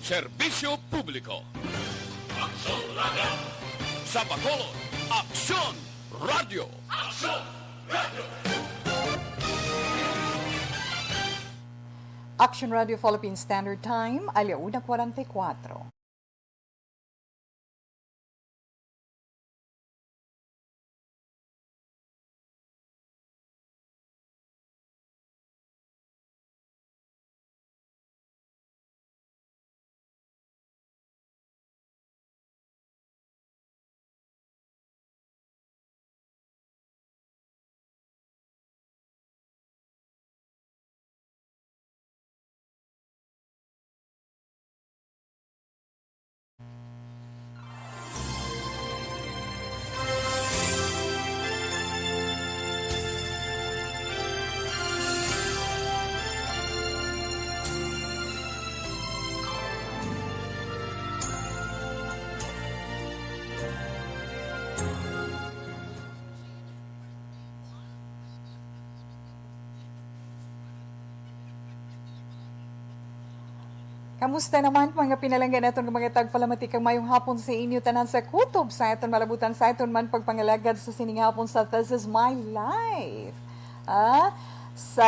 Serbisyo Publiko. Aksyon Radio. Sa Bacolod, Aksyon Radio. Aksyon Radio. Action Radio Philippine Standard Time, 1:44. Kamusta naman mga pinalanggan naton mga tagpalamatikang mayong hapon sa inyo tanan sa kutob sa aton malabutan sa aton man pagpangalagad sa sining hapon sa This Is My Life. Sa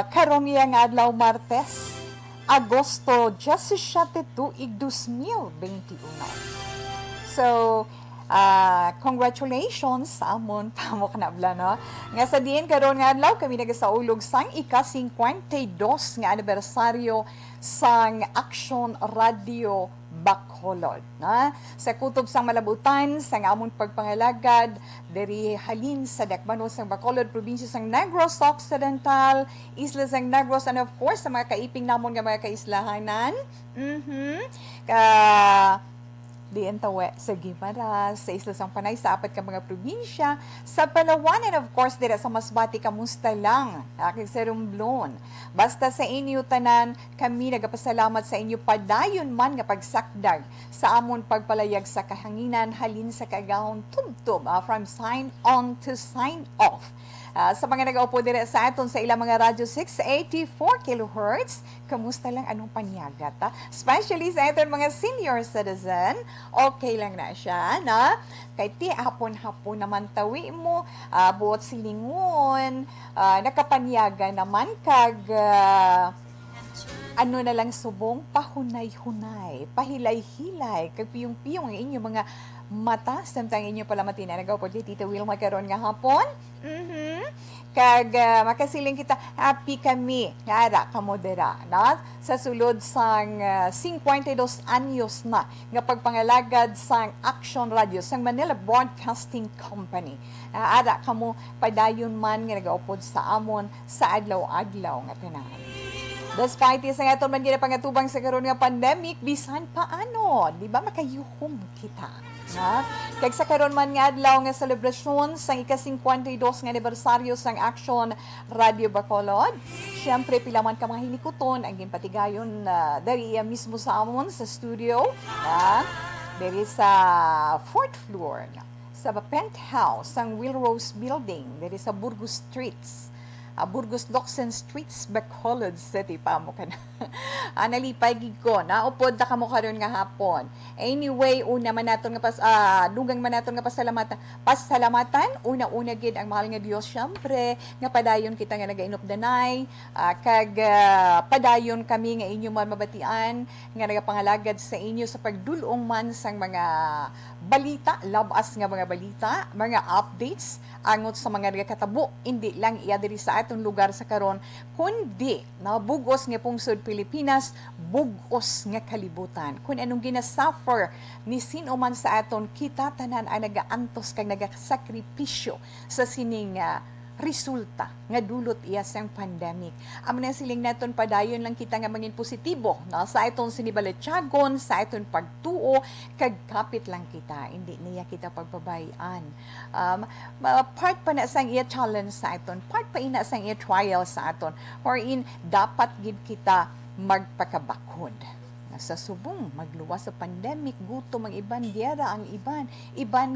karon nga adlaw Martes, Agosto 17, 2021. So, congratulations sa amon pamok na bla, no? Nga sa diin karon nga adlaw kami nagasaulog sang ika-52 nga anibersaryo sang Action Radio Bacolod, na sa kutob sang malabutan sang amon pagpangalagad diri halin sa dakbanon sang Bacolod, probinsya sang Negros Occidental, isla sang Negros, and of course sa mga kaiping namon nga mga kaislahanan. Diyan tawe sa Guimaras, sa Isla Sang Panay, sa apat ka mga probinsya, sa Palawan, and of course, dira sa Masbate, kamusta lang, aking serumblon. Basta sa inyo tanan, kami nagapasalamat sa inyo padayon man nga pagsakdag sa amon pagpalayag sa kahanginan, halin sa kagahon tubtob, from sign on to sign off. Sa mga nag-aupo dire sa aton sa ilang mga radyo 684 kHz, kamusta lang anong panyagat, ha? Especially sa aton mga senior citizen, okay lang na siya, na? Kay ti hapon-hapon naman tawi mo, buot silingon, nakapanyaga naman kag ano na lang subong, pahunay-hunay, pahilay-hilay, kag piyong-piyong ang inyong mga mata, samtang inyo pala matina nagaw po di Tita Wilma karon nga hapon. Kag makasiling kita, happy kami ngara kamodera na sa sulod sang 52 anyos na nga pagpangalagad sang Action Radio sang Manila Broadcasting Company. Ara kamo padayon man nga nagaupod sa amon sa adlaw-adlaw nga tanan. Despite sa nga man gina pangatubang sa karon nga pandemic, bisan paano, di ba makayuhom kita? Na? Kag sa karon man nga adlaw nga selebrasyon sang ika-52 nga anibersaryo sang Action Radio Bacolod, syempre pila man ka mga hinikuton ang ginpatigayon dari mismo sa amon sa studio, dari sa 4th floor sa penthouse sang Wilrose Building, dari sa Burgos Streets. Burgos Locsin Streets, Bacolod City pa mo ka na. Nalipay gid ko na upod na kamo karon nga hapon. Anyway, una man naton nga dugang man naton nga pasalamatan una-una gid ang mahal nga Dios syempre nga padayon kita nga nagainupdanay, kag padayon kami nga inyo man mabatian nga nagapangalagad sa inyo sa pagdulong man sang mga balita, labas nga mga balita, mga updates angot sa mga nagakatabo, hindi lang iya diri sa atong lugar sa karon, kundi na bugos nga pungsod Pilipinas, bugos nga kalibutan. Kung anong ginasuffer ni sino man sa aton, kita tanan ang nagaantos kag nagasakripisyo sa sining resulta nga dulot iya sang pandemic. Amo na siling naton padayon lang kita nga mangin positibo na sa aton sinibalatyagon, sa aton pagtuo kag kapit lang kita, hindi niya kita pagbabayan. Part pa na sang iya challenge sa aton, part pa ina sang iya trial sa aton, wherein dapat gid kita magpakabakod. Nasa subong, magluwas sa pandemic, gutom ang iban, giyera ang iban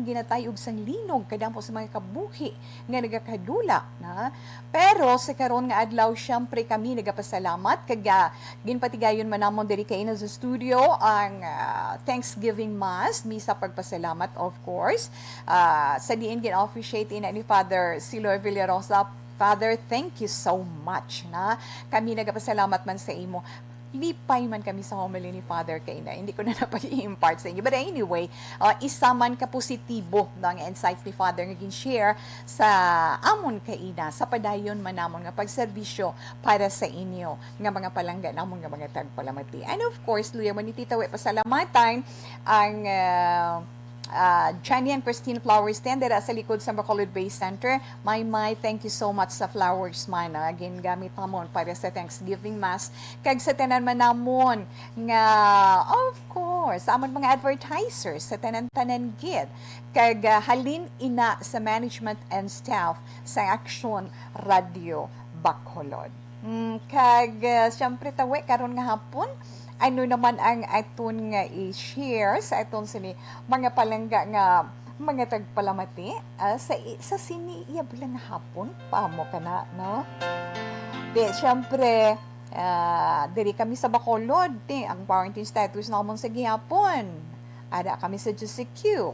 ginatay og sang linog kadampo sa mga kabuhi nga nagakadula na. Pero sa karon nga adlaw syempre kami nagapasalamat kag ginpatigayon man namon diri kay sa studio ang Thanksgiving Mass, misa pagpasalamat of course. Sa diin gin-officiate ina ni Father Siloy Villarosa. Father, thank you so much na kami nagapasalamat man sa imo. Lipay man kami sa homily ni Father kay na hindi ko na napag-i-impart sa inyo. But anyway, isa man ka positibo ng insights ni Father nga gin-share sa amon kay ina, sa padayon man namon nga pagserbisyo para sa inyo nga mga palangga namon nga mga tagpalamati. And of course, luya man ni Tita We pasalamatan ang Johnny and Christine Flower Stand dira sa likod sa Bacolod Bay Center. My, thank you so much sa flowers man. Again, gamit namon para sa Thanksgiving Mass. Kag sa tanan man namon nga, of course, sa amon mga advertisers, sa tanan-tanan gid. Kag halin ina sa management and staff sa Action Radio Bacolod. Kag siyempre tawe karon nga hapon, ano naman ang aton nga i-share sa aton sini mga palangga nga mga tagpalamati sa sini iya bilang hapon paamo ka na no di syempre diri kami sa Bacolod ang quarantine status namon sa gihapon ada kami sa GCQ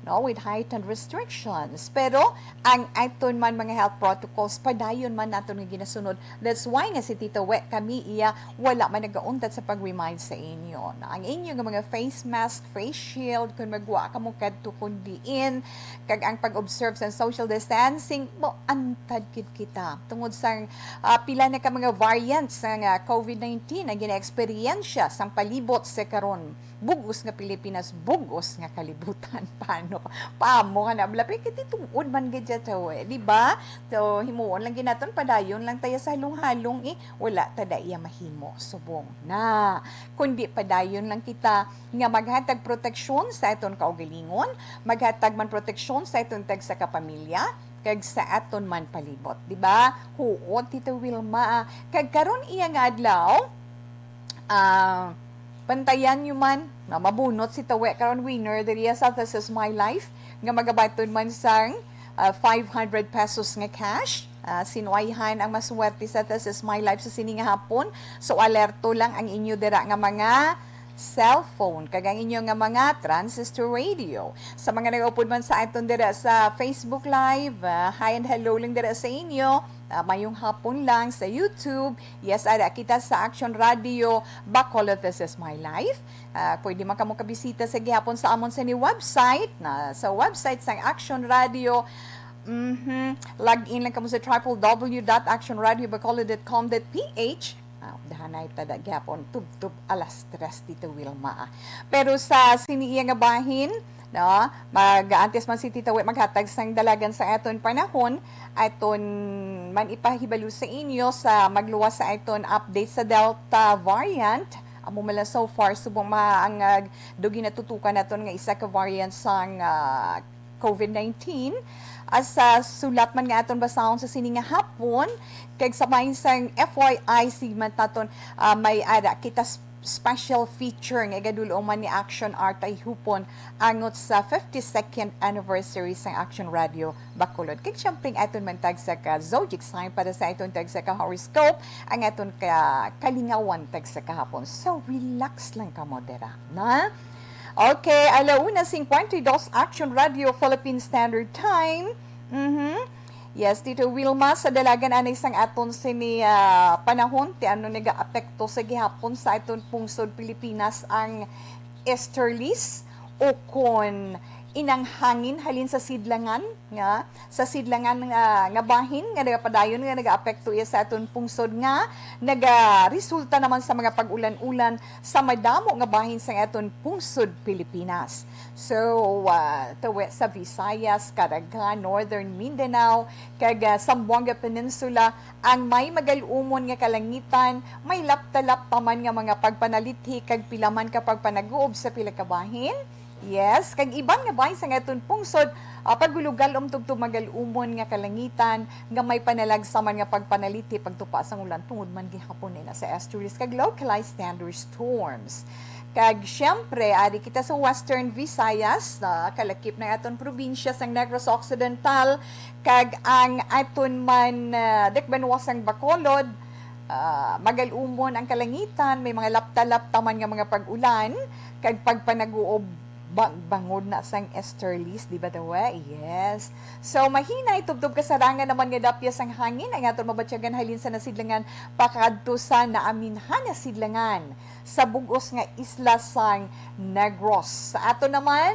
no, with heightened restrictions. Pero, ang aton man mga health protocols, padayon man naton nga ginasunod. That's why nga si Tita We, kami iya, wala man nagauntat sa pag-remind sa inyo. Na ang inyo nga mga face mask, face shield, kung magwa ka mo kadto kundiin, kag ang pag-observe sa social distancing, mo antad kid kita. Tungod sa pila na ka mga variants ng COVID-19 na gina-eksperyensya sang palibot sa karon. Bugos nga Pilipinas, bugos nga kalibutan. Paamo nga na blapi kiti tungod man gid to di ba? So himuon lang ginaton padayon lang tayo sa halong-halong wala ta iya mahimo subong na kundi padayon lang kita nga maghatag proteksyon sa aton kaugalingon, maghatag man proteksyon sa aton tag sa kapamilya kag sa aton man palibot, di ba? Huot Tita Wilma kag karon iya nga adlaw pantayan nyo man na mabunot si Tawe karon winner diri sa This Is My Life nga magabaton man sang 500 pesos nga cash. Sinuayhan ang maswerte sa This Is My Life sa sining hapon. So alerto lang ang inyo dira nga mga cellphone, kag ang inyo nga mga transistor radio. Sa mga nag-upod man sa aton dira sa Facebook Live, hi and hello lang dira sa inyo. Mayong hapon lang sa YouTube. Yes, ara kita sa Action Radio Bacolod This Is My Life. Pwede man kamo kabisita sa gihapon sa amon sa ni website na sa website sa Action Radio. Log in lang kamo sa www.actionradiobacolod.com.ph. Dahanay tada gihapon tub alas 3 dito Wilma. Pero sa siniya nga bahin no, mag-aantes man si Tita We maghatag sang dalagan sa aton panahon aton man ipahibalo sa inyo sa magluwas sa aton update sa Delta variant. Amo mala so far subong ang dugi natutukan naton nga isa ka variant sang COVID-19 as sulat man nga aton basahon sa sini nga hapon kag sa main sang FYI segment naton may ada kita special feature nga igadulo man ni Action Art ay hupon angot sa 52nd anniversary sang Action Radio Bacolod. Kaya siyempre aton man tag sa ka zodiac sign para sa aton tag sa ka horoscope ang aton ka kalingawan tag sa kahapon. So relax lang ka modera na. Okay, 1:52 Action Radio Philippine Standard Time. Yes, Tito Wilma, sa dalagan anay sang aton sini panahon, ti ano nag-apekto sa gihapon sa aton pungsod Pilipinas ang easterlies o kon inang hangin halin sa sidlangan nga nga bahin nga nagapadayon nga nagaapekto iya sa aton pungsod nga resulta naman sa mga pag-ulan-ulan sa madamo nga bahin sa aton pungsod Pilipinas. So tawe sa Visayas, Caraga, Northern Mindanao, kag Zamboanga Peninsula ang may magalumon nga kalangitan, may laptalap pa man nga mga pagpanalithi kag pilaman kapag panaguob sa pila ka bahin. Yes, kag ibang nga bahin sa aton pungsod pagulugal tugtog magalumon nga kalangitan nga may panalagsaman nga pagpanaliti pagtupa sang ulan tungod man gihapon nila sa estuaries kag localized thunderstorms. Kag syempre, ari kita sa Western Visayas, kalakip ng aton probinsya sang Negros Occidental, kag ang aton man dekbanwasang Bacolod, magalumon ang kalangitan, may mga lapta-lapta man nga mga pag-ulan, kag pagpanaguob bangod na sang easterlies, di ba dawa? Yes. So, mahina itubtob kasarangan naman nga dapyas ang hangin, ang aton mabatsyagan halin sa nasidlangan, pakadto sa naaminhan na sidlangan sa bugos nga isla sang Negros. Sa ato naman,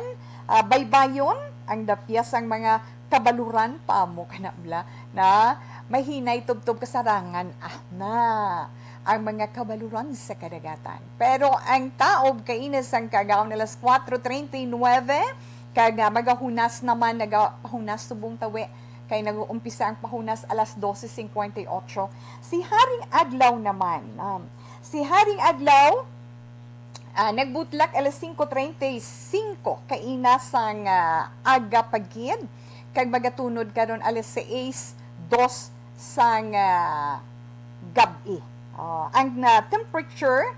baybayon, ang dapyas ang mga kabaluran, paamo ka na bla, na mahina itubtob kasarangan, na ang mga kabaluran sa kadagatan. Pero ang taob kainas ang kagaw na alas 4:39, kag magahunas naman, nagahunas subong tawi, kay nag-uumpisa ang pahunas alas 12:58. Si Haring Adlaw naman, nagbutlak alas 5:35, kainas ang aga pagkid, kag magatunod karon alas 6:02 sang gabi. Ang temperature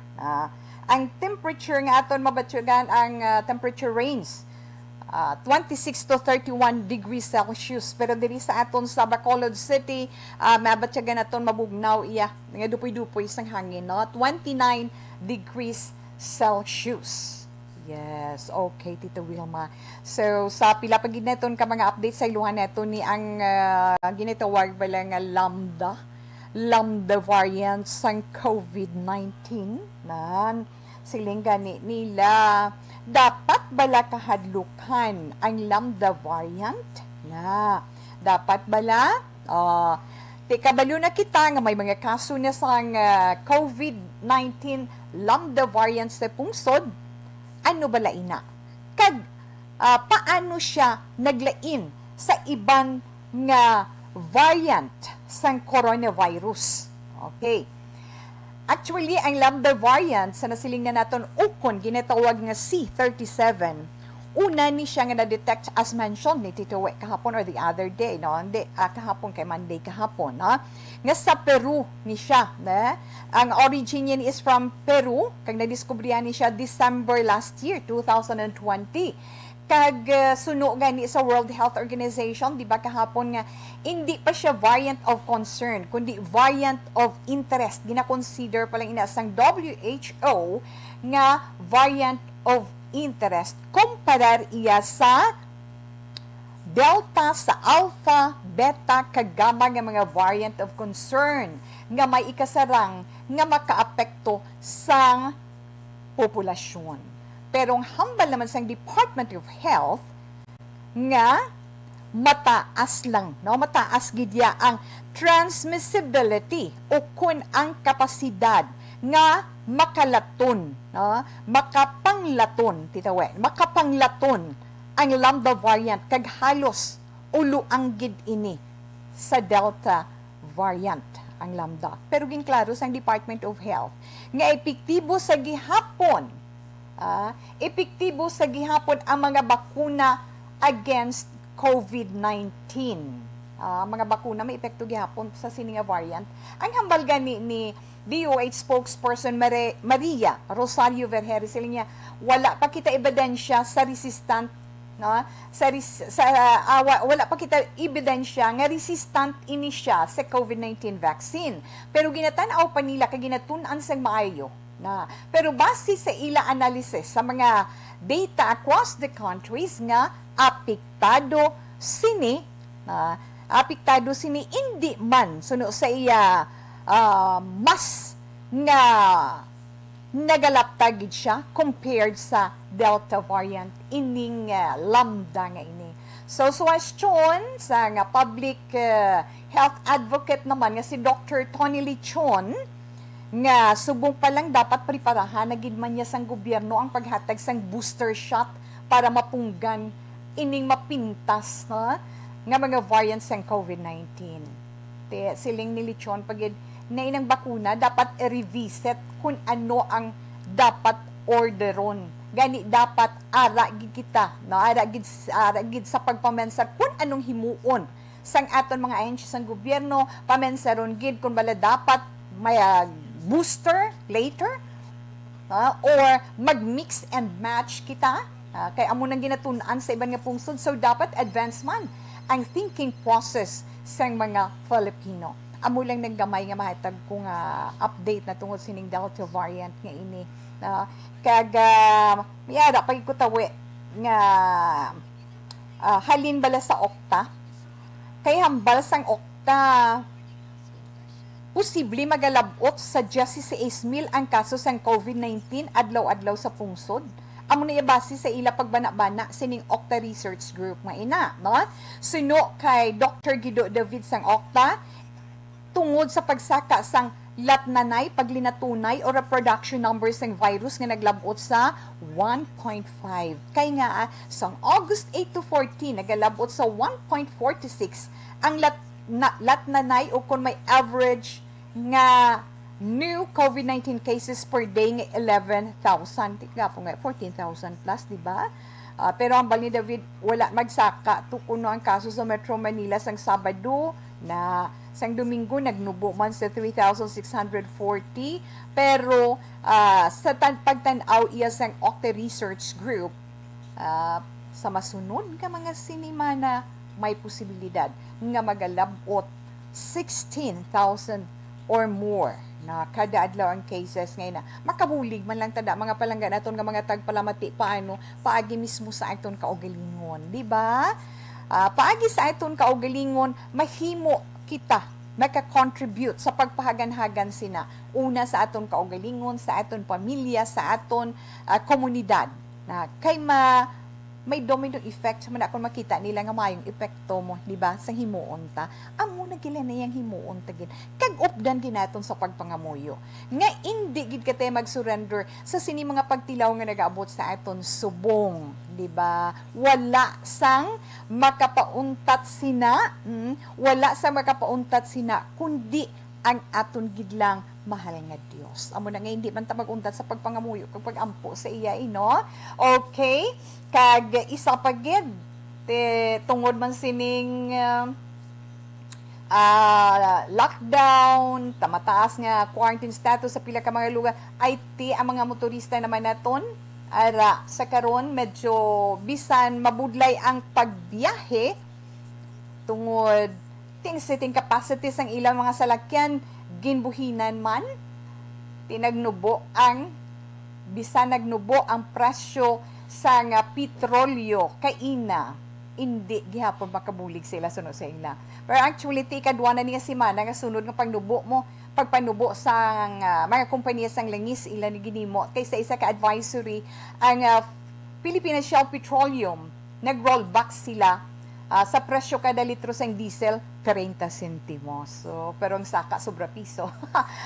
nga aton mabatyagan ang temperature range 26 to 31 degrees Celsius, pero diri sa aton sa Bacolod City mabatyagan aton mabugnaw iya nga dupoy-dupoy sang hangin, no? 29 degrees Celsius. Yes, okay, Tito Wilma. So, sa pila pa gid naton ka mga update sa iluhan nato ni ang ginitawag bala nga lambda variant sang COVID-19 nan siling gani nila dapat bala kahadlukan ang lambda variant na dapat bala kabalo na kita nga may mga kaso na sang COVID-19 lambda variant sa pungsod, ano bala ina kag paano siya naglain sa iban nga variant sang coronavirus. Okay. Actually, ang lambda variant sa nasiling na naton ukon ginatawag nga C37. Una ni siya nga na-detect as mentioned ni Tito We kahapon or the other day, no? Hindi, kahapon kay Monday kahapon, no? Nga sa Peru ni siya, na? Ang origin niya is from Peru, kag nadiskubrihan ni siya December last year, 2020. Kag suno gani sa World Health Organization, di ba kahapon nga, hindi pa siya variant of concern, kundi variant of interest. Gina-consider palang inasang WHO nga variant of interest. Kumparar iya sa Delta, sa Alpha, Beta, kag Gamma nga mga variant of concern nga may ikasarang nga makaapekto sa populasyon. Pero ang hambal naman sa Department of Health nga mataas lang, no? Mataas gidya ang transmissibility o kun ang kapasidad nga makalaton, no? Makapanglaton, makapanglaton ang lambda variant kag halos ulo ang gid ini sa Delta variant ang lambda. Pero ginklaro sa Department of Health nga epektibo sa gihapon epektibo sa gihapon ang mga bakuna against COVID-19. Mga bakuna may epekto gihapon sa sininga variant. Ang hambal gani ni DOH spokesperson Maria Rosario Vergeres, sila niya, wala pa kita ebidensya sa resistant, no? Wala pa kita ebidensya nga resistant ini siya sa COVID-19 vaccine. Pero ginatanaw pa nila kag ginatun-an sang maayo na. Pero base sa ila analysis sa mga data across the countries nga apektado sini hindi man suno sa iya mas nga nagalaptagid siya compared sa Delta variant ining lambda nga ini. So question sa nga public health advocate naman nga si Dr. Tony Lechon nga subong pa lang dapat preparahan na gid man niya sang gobyerno ang paghatag sang booster shot para mapunggan ining mapintas nga mga variants ng COVID-19. Siling ni Lechon pagid na inang bakuna dapat i-revisit kung ano ang dapat orderon. Gani dapat ara gid kita, no? Ara gid sa pagpamensa kung anong himuon sang aton mga ahensya sang gobyerno, pamensaron gid kung bala dapat may booster later or mag-mix and match kita. Kaya amo nang ginatunan sa iban nga pungsod. So, dapat advance man ang thinking process sa mga Filipino. Amo lang naggamay nga mahatag kung update na tungod sining Delta variant nga ini. Yada, pagkutawi nga halin bala sa okta. Kaya hambal sang okta, posible magalabot sa 16,000 ang kaso sang COVID-19 adlaw-adlaw sa pungsod. Amo na base sa ila pagbana-bana sining Okta Research Group nga ina, no? Suno kay Dr. Guido David sang Okta tungod sa pagsaka sang latnanay paglinatunay o reproduction numbers ng virus nga naglabot sa 1.5. Kay nga sang August 8 to 14 nagalabot sa 1.46 ang latnanay o kung may average nga new COVID-19 cases per day nga 11,000. Tika po nga 14,000 plus, di ba? Pero ang bali ni David wala magsaka tukuno ang kaso sa Metro Manila sang Sabado na sang Domingo nagnubo man sa 3,640 pero sa pagtanaw iya sang Okta Research Group sa masunod ka mga sinima na may posibilidad nga magalabot 16,000 or more na kada adlaw ang cases ngayon na makabulig man lang tada mga palangga naton nga mga tagpalamati paano paagi mismo sa aton kaugalingon, di ba? Paagi sa aton kaugalingon mahimo kita naka-contribute sa pagpahagan-hagan sina. Una sa aton kaugalingon, sa aton pamilya, sa aton komunidad. Na kay may domino effect sa man akong makita nila nga mayong epekto mo, di ba? Sa himuon ta. Amo na gila na yung himuon ta gid. Kag updan din naton sa pagpangamuyo. Nga hindi gid kate mag-surrender sa sini mga pagtilaw nga nagaabot sa aton subong, di ba? Wala sang makapauntat sina, wala sang makapauntat sina kundi ang aton gidlang mahal nga Dios. Amo na nga hindi man ta maguntat sa pagpangamuyo kag pagampo sa iya no. Okay? Kag isa pa gid tungod man sining lockdown, tamataas nga quarantine status sa pila ka mga lugar, IT ang mga motorista naman naton ara sa karon medyo bisan mabudlay ang pagbiyahe tungod sitting capacity sang ilang mga salakyan ginbuhinan man bisan nagnubo ang presyo sa nga petrolyo kaina hindi gihapon makabulig sila sunod sa ila. Pero actually tikadwa na niya semana nga sunod nga pagpanubo sa mga kompanya sang langis ila ni ginimo kaysa isa ka advisory ang Philippine Shell Petroleum nag-roll back sila sa presyo kada litro sang diesel 30 sentimos. So, pero ang saka sobra piso.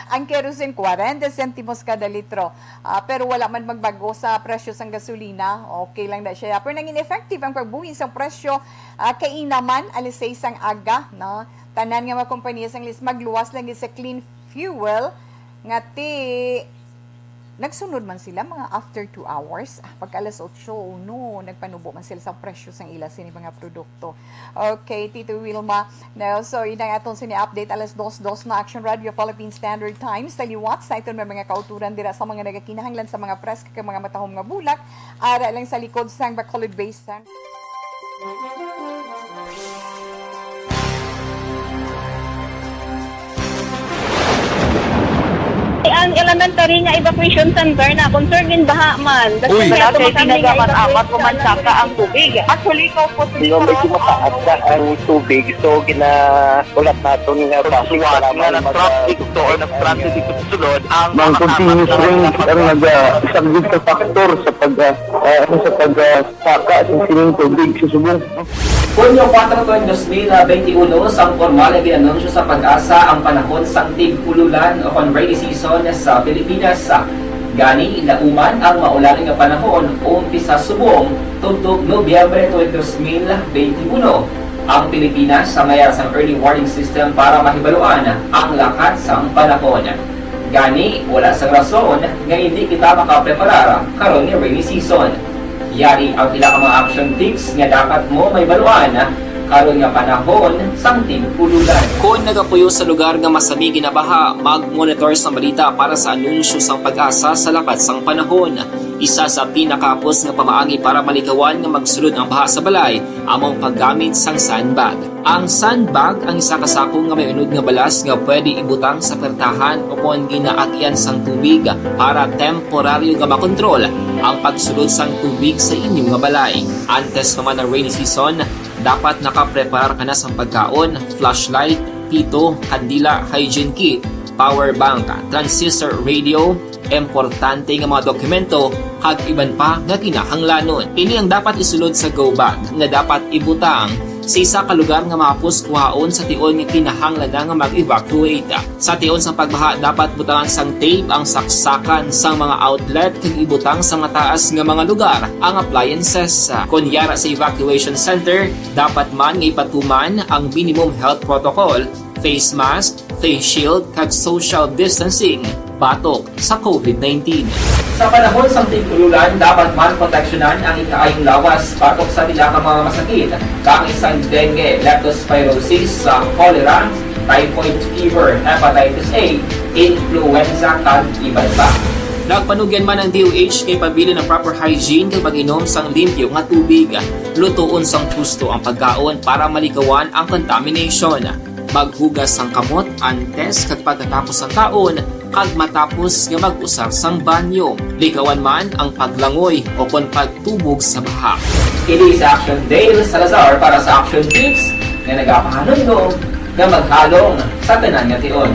Ang kerosene 40 sentimos kada litro. Pero wala man magbago sa presyo sang gasolina. Okay lang na siya. Pero naging effective ang pagbuhi sa presyo kainaman alas 6 ang aga, no? Tanan nga mga kompanya sang list magluwas lang sa clean fuel nga nagsunod man sila mga after 2 hours. Pag alas 8, no, nagpanubo man sila sa presyo sang ila sini mga produkto. Okay, Tito Wilma. Now, so, yun ang atong sini-update alas 2:02 na Action Radio Philippine Standard Times. Taliwat sa ito may mga kauturan dira sa mga nagakinahanglan sa mga press kag mga matahom nga bulak. Ara lang sa likod sang Bacolod Basin. Ang elementary nga evacuation center na concern din baha man. Uy, kasi tinagaman apat kumansaka ang tubig. Actually, ko po Di ba medyo mataas na ang tubig, so ginaulat natin nga Pasuwat nga nag-traffic to or nag-transit dito sa sulod ang Mang continuous rain ang nag-sagbit sa faktor sa pagsaka sa sining tubig sa subong. Hunyo 4, 2021, sang formal ay ginanunsyo sa Pag-asa ang panahon sang tig-ululan o rainy season sa Pilipinas. Gani, lauman ang maulaling nga panahon umpisa subong tugtog Nobyembre 2021. Ang Pilipinas sa mayar sang early warning system para mahibaluan ang lakat sang panahon. Gani, wala sang rason nga hindi kita makapreparar karon ni rainy season. Yari ang ilang mga action tips nga dapat mo may baluan karon nga panahon sang tig-ulan. Kung nagapuyo sa lugar nga masami ginabaha, mag-monitor sa balita para sa anunsyo sang pag-asa sa lakat sang panahon. Isa sa pinakapos nga pamaagi para malikawan nga magsulod ang baha sa balay, among paggamit sang sandbag. Ang sandbag ang isa kasakong nga may unod nga balas nga pwede ibutang sa pertahan upon ginaagyan sang tubig para temporaryo nga makontrol ang pagsulod sang tubig sa inyong nga balay. Antes naman ng rainy season, dapat nakapreparar ka na sa pagkaon, flashlight, pito, kandila, hygiene kit, power bank, transistor radio, importante nga mga dokumento, kag iban pa nga kinahanglanon. Ini ang dapat isulod sa go bag nga dapat ibutang sa isa ka lugar nga mapos kuhaon sa tion nga kinahanglan nga mag-evacuate. Sa tion sa pagbaha dapat butangan sang tape ang saksakan sang mga outlet kag ibutang sa mataas nga mga lugar ang appliances. Kunyara sa evacuation center, dapat man nga ipatuman ang minimum health protocol, face mask, face shield kag social distancing batok sa COVID-19. Sa panahon sa tig-ulan, dapat man proteksyonan ang ikaayong lawas batok sa nila ka mga masakit, kang isang dengue, leptospirosis, cholera, typhoid fever, hepatitis A, influenza, kag iban pa. Nagpanugyan man ang DOH kay pabili ng proper hygiene kay pag-inom sang limpyo nga tubig. Lutuon sang gusto ang pagkaon para malikawan ang contamination. Maghugas sang kamot antes kag pagkatapos ang kaon kag matapos nga mag-usar sang banyo. Likawan man ang paglangoy o kon pagtubog sa baha. Kini sa Action Dale Salazar para sa Action Tips nga nagapahanundong nga maghalong sa tanan nga tion.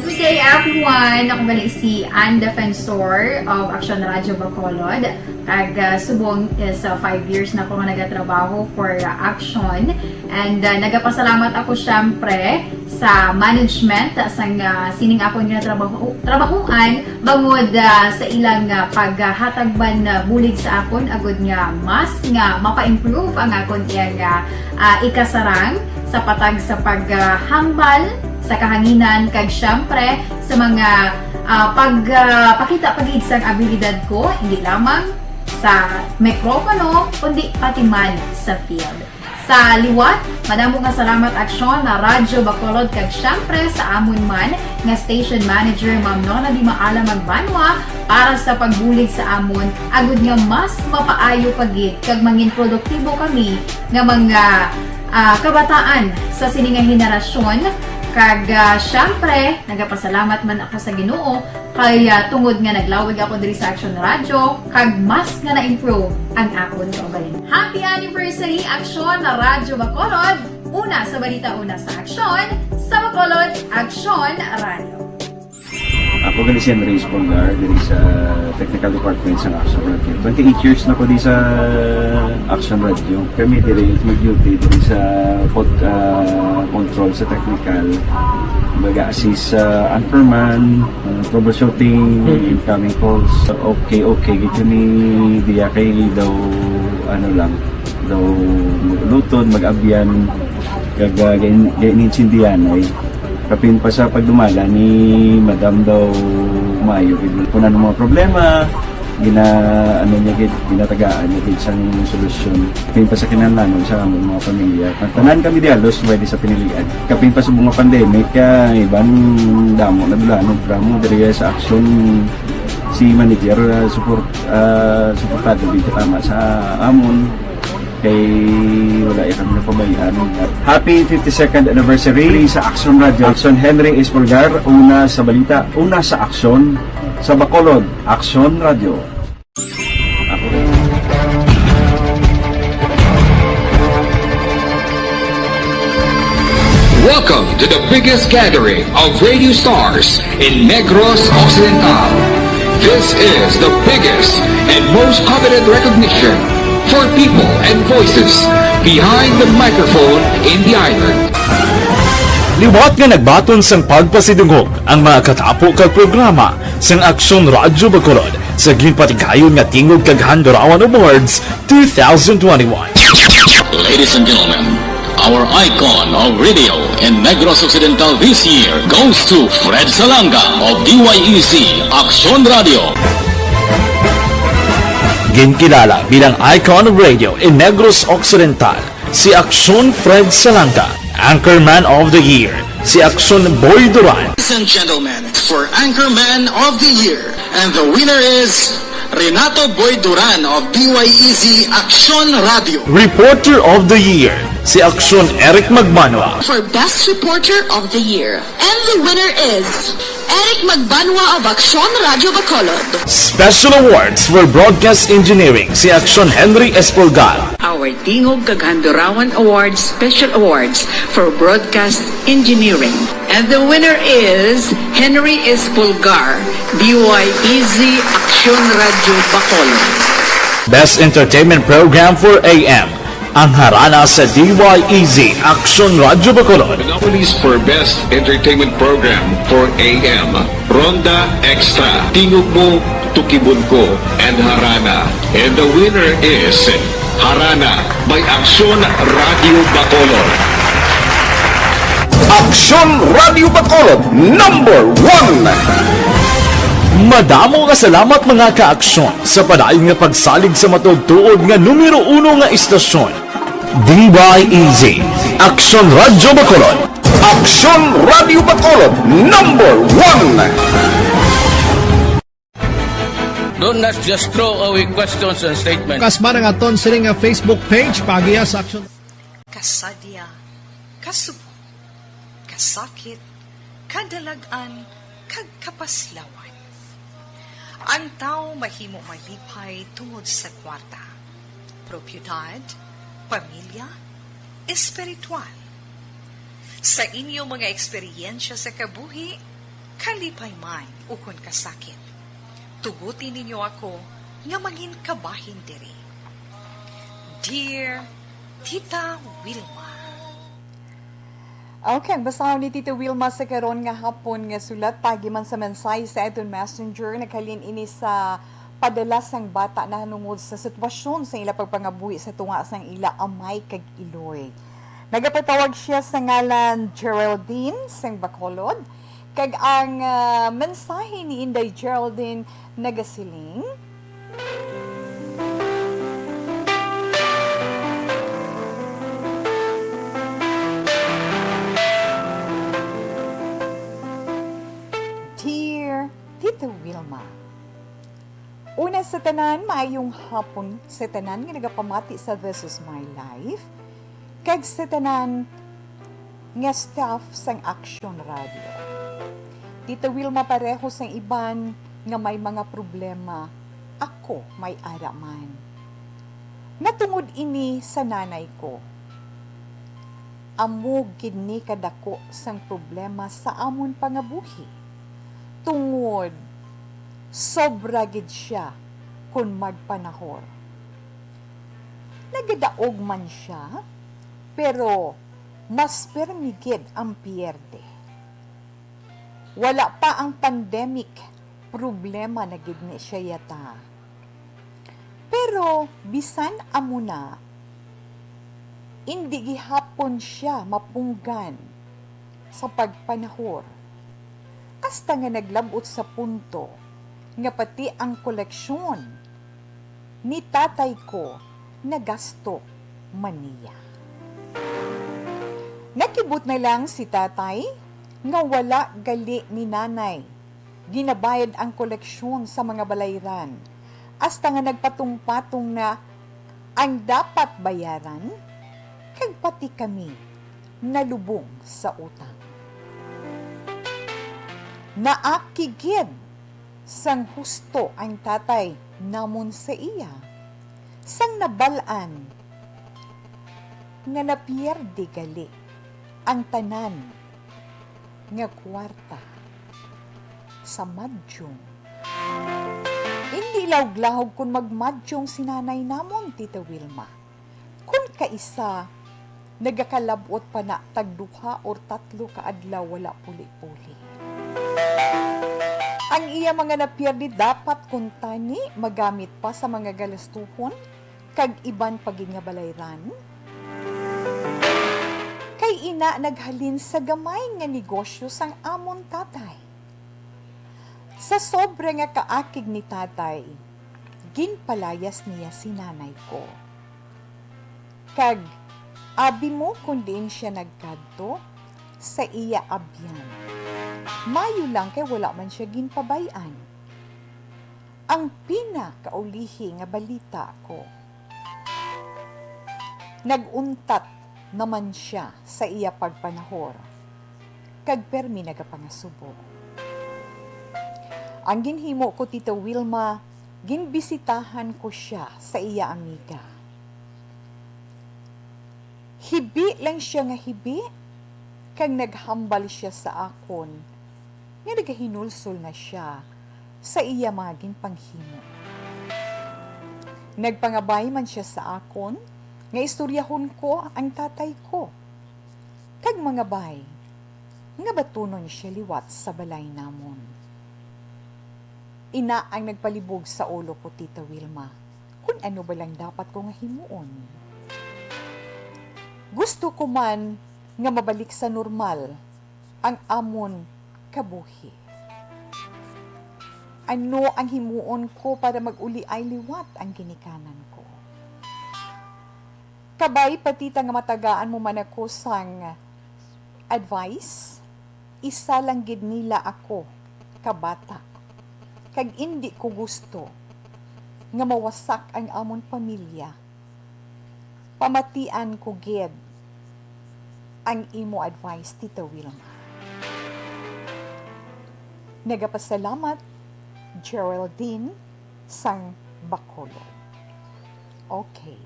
Good day everyone! Ako gali si Ann Defensor of Action Radio Bacolod. Kag subong is 5 years na ako nga nagatrabaho for Action. And nagapasalamat ako syempre sa management sang sining ako nga trabahuan bangod sa ilang paghatagban bulig sa akon agud nga mas nga mapa-improve ang akon iyang ikasarang sa patag sa paghambal sa kahanginan kag syempre sa mga pakita pagid sang abilidad ko hindi lamang sa mikropono kundi pati man sa field. Sa liwat, madamo nga salamat Aksyon na Radyo Bacolod kag syempre sa amon man nga station manager Ma'am Nona Di Maala Magbanwa para sa pagbulig sa amon agud nga mas mapaayo pagid kag mangin produktibo kami nga mga kabataan sa sininga henerasyon. Kag syempre, nagapasalamat man ako sa Ginoo kay tungod nga naglawig ako diri sa Action Radio kag mas nga na-improve ang akon kaugalingon. Happy anniversary Action na Radyo Bacolod! Una sa balita, una sa Action, sa Bacolod, Action Radio. Ako gali si Andres Polgar diri sa Technical Department sa Action Radio. 28 years na ko di sa Action Radio. Kami diri mag-duty diri sa control sa technical. Mag-assist sa anchorman, troubleshooting, incoming calls. Okay. Gito ni diya kay daw daw lutod, mag-abyan, ganinsindihan ay kapin pa sa pagdumala ni Madam daw Mayo kung ano mga problema ginatagaan niya isang solusyon kapin pa sa kinahanglan sa among mga pamilya tanan kami dialos pwede sa pinilian kapin pa sa mga pandemic ibang damo na dulanog dramo diri sa Action si manager suportado din tama sa amon kay wala kami napabayaan. Happy 52nd anniversary sa Action Radio. Action Henry Espolgar, una sa balita, una sa Action, sa Bacolod, Action Radio. Welcome to the biggest gathering of radio stars in Negros Occidental. This is the biggest and most coveted recognition for people and voices behind the microphone in the island. Liwat nga nagbaton sang pagpasidungog ang mga katapo kag programa sang Action Radio Bacolod sa ginpatigayon nga tingog kag Handurawan Awards 2021. Ladies and gentlemen, our icon of radio in Negros Occidental this year goes to Fred Salanga of DYEC Action Radio. Ginkilala bilang icon of radio in Negros Occidental si Aksyon Fred Salangka. Anchorman of the Year, si Aksyon Boy Duran. Ladies and gentlemen, for Anchorman of the Year, and the winner is Renato Boy Duran of BYEZ Aksyon Radio. Reporter of the Year, si Aksyon Eric Magbanwa. For Best Reporter of the Year, and the winner is Eric Magbanwa of Aksyon Radio Bacolod. Special awards for broadcast engineering, si Aksyon Henry Espolgar. Our Tingog Kaghandurawan Awards Special Awards for Broadcast Engineering. And the winner is Henry Espolgar, BYEZ Aksyon Radio Bacolod. Best entertainment program for AM, ang harana sa DYEZ Aksyon Radio Bacolod. The nominees for Best Entertainment Program for AM, Ronda Extra, Tingog Mo, Tukibon Ko, and Harana. And the winner is Harana by Aksyon Radio Bacolod. Aksyon Radio Bacolod, #1. Madamo nga salamat mga ka-aksyon sa padayon nga pagsalig sa matugtuod nga numero 1 nga istasyon. DYEZ, Aksyon Radio Bacolod. Aksyon Radio Bacolod, #1. Don't not just throw away questions and statements. Kasma nga aton sining nga Facebook page pagiya sa Aksyon. Kasadya, kasubo, kasakit, kadalagan, kagkapaslawan. Ang tao mahimo malipay tungod sa kwarta, propiedad, pamilya, espiritual. Sa inyong mga eksperyensya sa kabuhi, kalipay man ukon kasakit. Tugutin ninyo ako nga mangin kabahin diri. Dear Tita Wilma. Okay, basahan ni Tita Wilma sa karon nga hapon nga sulat pagi man sa mensahe sa aton messenger naghalin ini sa padala sang bata na nungod sa sitwasyon sa ila pagpangabuhi sa tunga sang ila amay kag iloy. Nagapatawag siya sa ngalan Geraldine sang Bacolod kag ang mensahe ni Inday Geraldine nagasiling. Dear Tita Wilma, una sa tanan, maayong hapon sa tanan nga nagapamati sa This Is My Life, kag sa tanan nga staff sang Aksyon Radio. Tita Wilma, pareho sang iban nga may mga problema, ako may araman. Natungod ini sa nanay ko. Amo gidni kadako sang problema sa amon pangabuhi. Tungod, sobra gid siya kung magpanahor. Nagadaog man siya, pero mas permigid ang pierde. Wala pa ang pandemic, problema na gid ni siya yata. Pero bisan amo na, hindi gihapon siya mapunggan sa pagpanahor. Hasta nga naglabot sa punto nga pati ang koleksyon ni tatay ko nagasto maniya. Nakibot na lang si tatay nga wala gali ni nanay. Ginabayad ang koleksyon sa mga balayran. Hasta nga nagpatong-patong na ang dapat bayaran kag pati kami nalubong sa utang. Naakigid sang husto ang tatay namon sa iya. Sang nabalaan nga napierde gali ang tanan nga kwarta sa madyong. Hindi lawg-lahog kung magmadyong sinanay namon, Tita Wilma. Kung kaisa, nagakalabot pa na tagduha or 3 kaadlaw wala puli-puli. Ang iya mga napierdi dapat kung tani magamit pa sa mga galastuhon kag iban pagin nga balayran. Kay ina naghalin sa gamay nga negosyo sang amon tatay. Sa sobre nga kaakig ni tatay, ginpalayas niya si nanay ko. Kag Abi mo kung diin siya nagkadto sa iya abyan. Mayo lang kay wala man siya ginpabayan. Ang pinakaulihi nga balita ko, naguntat naman siya sa iya pagpanahor, kag permi nagapangasubo. Ang ginhimo ko, Tita Wilma, ginbisitahan ko siya sa iya amiga. Hibi lang siya nga hibi, kag naghambal siya sa akon, nga nagahinulsol na siya sa iya mga ginpanghimo. Nagpangabay man siya sa akon, nga istoryahon ko ang tatay ko. Kag mga bay, nga batunon siya liwat sa balay namon. Ina ang nagpalibog sa ulo ko, Tita Wilma, kung ano ba lang dapat ko nga himuon. Gusto ko man nga mabalik sa normal ang amon kabuhi. Ano ang himuon ko para mag-uli ay liwat ang ginikanan ko? Kabay patita nga matagaan mo man ako sang advice, isa lang gid nila ako, kabata. Kag hindi ko gusto nga mawasak ang amon pamilya. Pamatian ko gid ang imo advice, Tita Wilma. Nagapasalamat, Geraldine sang Bacolod. Okay.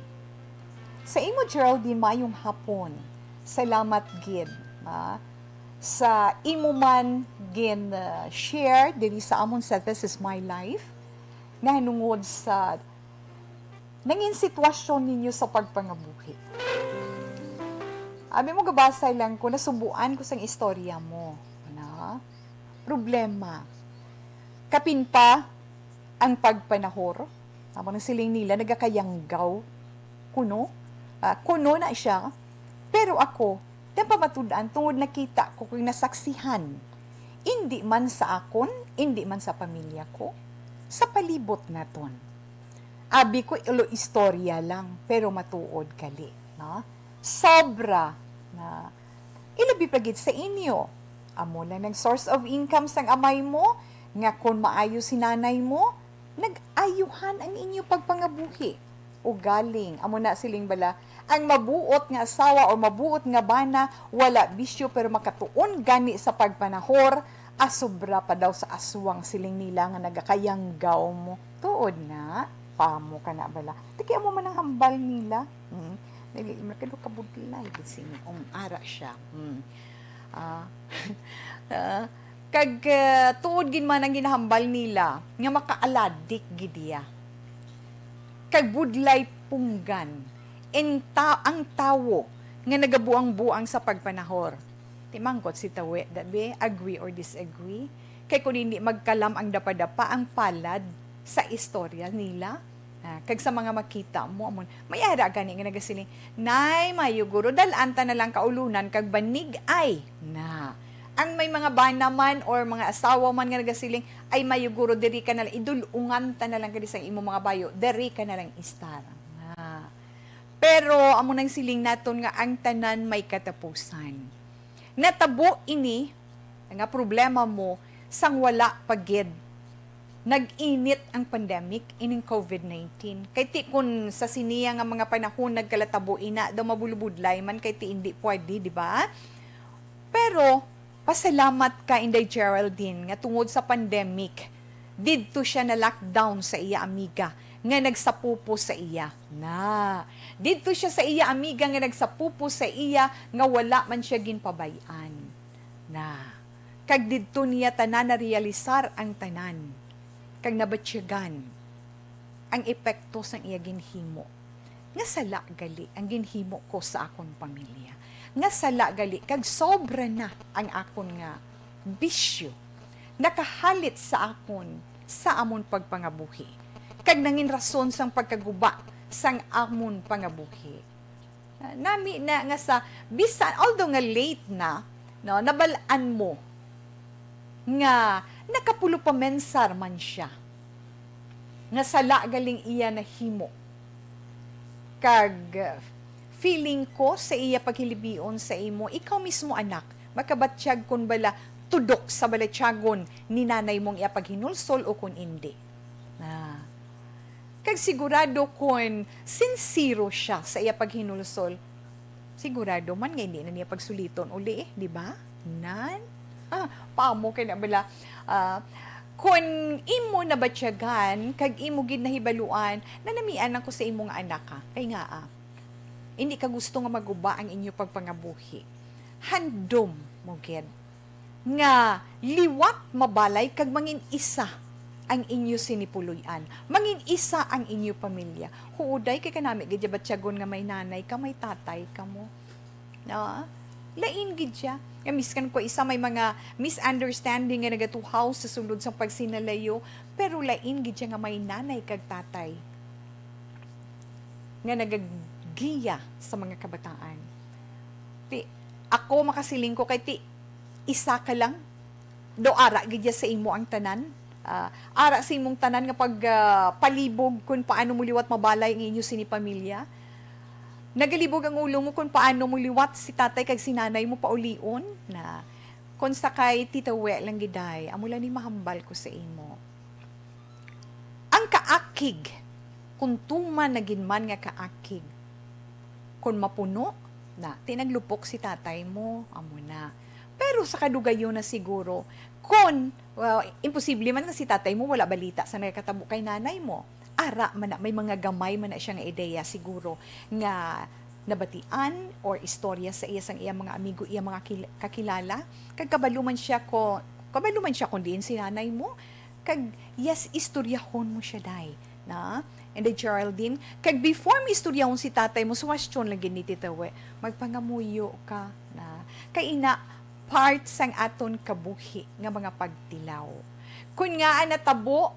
Sa imo, Geraldine, mayong hapon. Salamat gid. Sa imo man gin share diri sa amon sa This Is My Life na hinungod sa nangin sitwasyon ninyo sa pagpangabuhi. Abi mo gabasay lang ko, nasubuan ko sang istorya mo. Na? Problema. Kapin pa ang pagpanahor. Amo nang siling nila nagakayanggaw kuno. Kuno na siya. Pero ako, pamatudan tungod nakita ko kung nasaksihan. Hindi man sa akon, hindi man sa pamilya ko, sa palibot naton. Abi ko ilo istorya lang, pero matuod kali. No? Sobra na ilabi pagit sa inyo. Amo lang ng source of income sang amay mo, nga kung maayo si nanay mo, nag-ayuhan ang inyo pagpangabuhi. O galing, amo na siling bala, ang mabuot nga asawa o mabuot nga bana, wala bisyo pero makatuon gani sa pagpanahor, asobra pa daw sa aswang siling nila nga nagakayanggaw mo. Tuod na, pamo ka na bala. Tikya mo man ang hambal nila. Merkado kabudlay, sino, ara siya. Kag tuod gin man ang ginahambal nila, nga makaaladik gidiya. Kag budlay punggan, ang tawo nga nagabuang-buang sa pagpanahor. Timangkot si tawe, dabi, agree or disagree? Kay kung hindi magkalam ang dapadapa ang palad sa istorya nila, kag sa mga makita mo, may ara gani nga nagasiling, nay, mayuguro, dalanta na lang kaulunan, kag banig ay, na. Ang may mga bana man or mga asawa man nga nagasiling, ay mayuguro, diri ka na lang, idulungan ta na lang kadi sa imo mga bayo, diri ka na lang istar. Pero, amo nang siling naton nga ang tanan may katapusan. Natabo ini, nga problema mo, sang wala pagid. Nag-init ang pandemic, ining COVID-19. Kay ti kun sa siniya nga mga panahon nagkalatabo ina, daw mabulubudlay man, kay ti hindi pwede, di ba? Pero, pasalamat ka, Inday Geraldine, nga tungod sa pandemic, didto siya na lockdown sa iya amiga, nga nagsapupo sa iya. Didto siya sa iya amiga, nga nagsapupo sa iya, nga wala man siya ginpabayan. Kag didto niya tanan na realisar ang tanan. Kag nabatsyagan ang epekto sang iya ginhimo. Nga sala gali ang ginhimo ko sa akon pamilya. Nga sala gali kag sobra na ang akon nga bisyo. Nakahalit sa akon sa amon pagpangabuhi. Kag nangin rason sang pagkaguba sang amon pangabuhi. Nami na nga sa bisan although nga late na, no, nabalaan mo nga nakapulo pa mensar man siya. Nga sala galing iya na himo. Kag feeling ko sa iya paghilibion sa imo, ikaw mismo anak, makabatsyag kun bala tudok sa balatyagon ni nanay mong iya paghinulsol o kun hindi. Na, kag sigurado kun sincero siya sa iya paghinulsol, sigurado man nga hindi na niya pagsuliton uli di ba? Nan? Paamo kay na bala, kung imo na batyagan, kag imo gid nahibaluan, nanamian ako sa imong anak ka. Kay nga hindi ka gusto nga maguba ang inyo pagpangabuhi. Handom mo gid nga liwat mabalay kag mangin isa ang inyo sinipuluyan. Mangin isa ang inyo pamilya. Huuday kay kanami gid batyagon nga may nanay ka, may tatay ka mo. Lain gid siya. Nga miskan ko isa may mga misunderstanding nga nagatuhaw sa sulod sa pagsinalayo, pero lain gid siya nga may nanay kag tatay nga nagagiya sa mga kabataan. Ako makasiling ko kay isa ka lang do ara gid sa imo ang tanan. Ara sa imong tanan nga pag palibog kung paano mo liwat mabalay ang inyo sinipamilya. Nagalibog ang ulo mo kung paano mo liwat si tatay kag si nanay mo paulion na kung sakay Tita We lang giday, amula ni mahambal ko sa imo. Ang kaakig, kung tuman nagin man nga kaakig, kung mapuno na, tinaglupok si tatay mo, amo na. Pero sa kadugayo na siguro, kung, imposible man nga si tatay mo, wala balita sa nagkatabo kay nanay mo. Ara man na, may mga gamay man na siya nga ideya siguro nga nabatian or istorya sa iya sang iya mga amigo, iya mga kakilala. Kag kabaluman siya kundi si nanay mo. Kag yes, istoryahon mo siya day. Na? And then Geraldine, kag before mo istoryahon si tatay mo, suwastyon lang gini Tita We, magpangamuyo ka na. Kay ina, part sang aton kabuhi nga mga pagtilaw. Kung nga natabo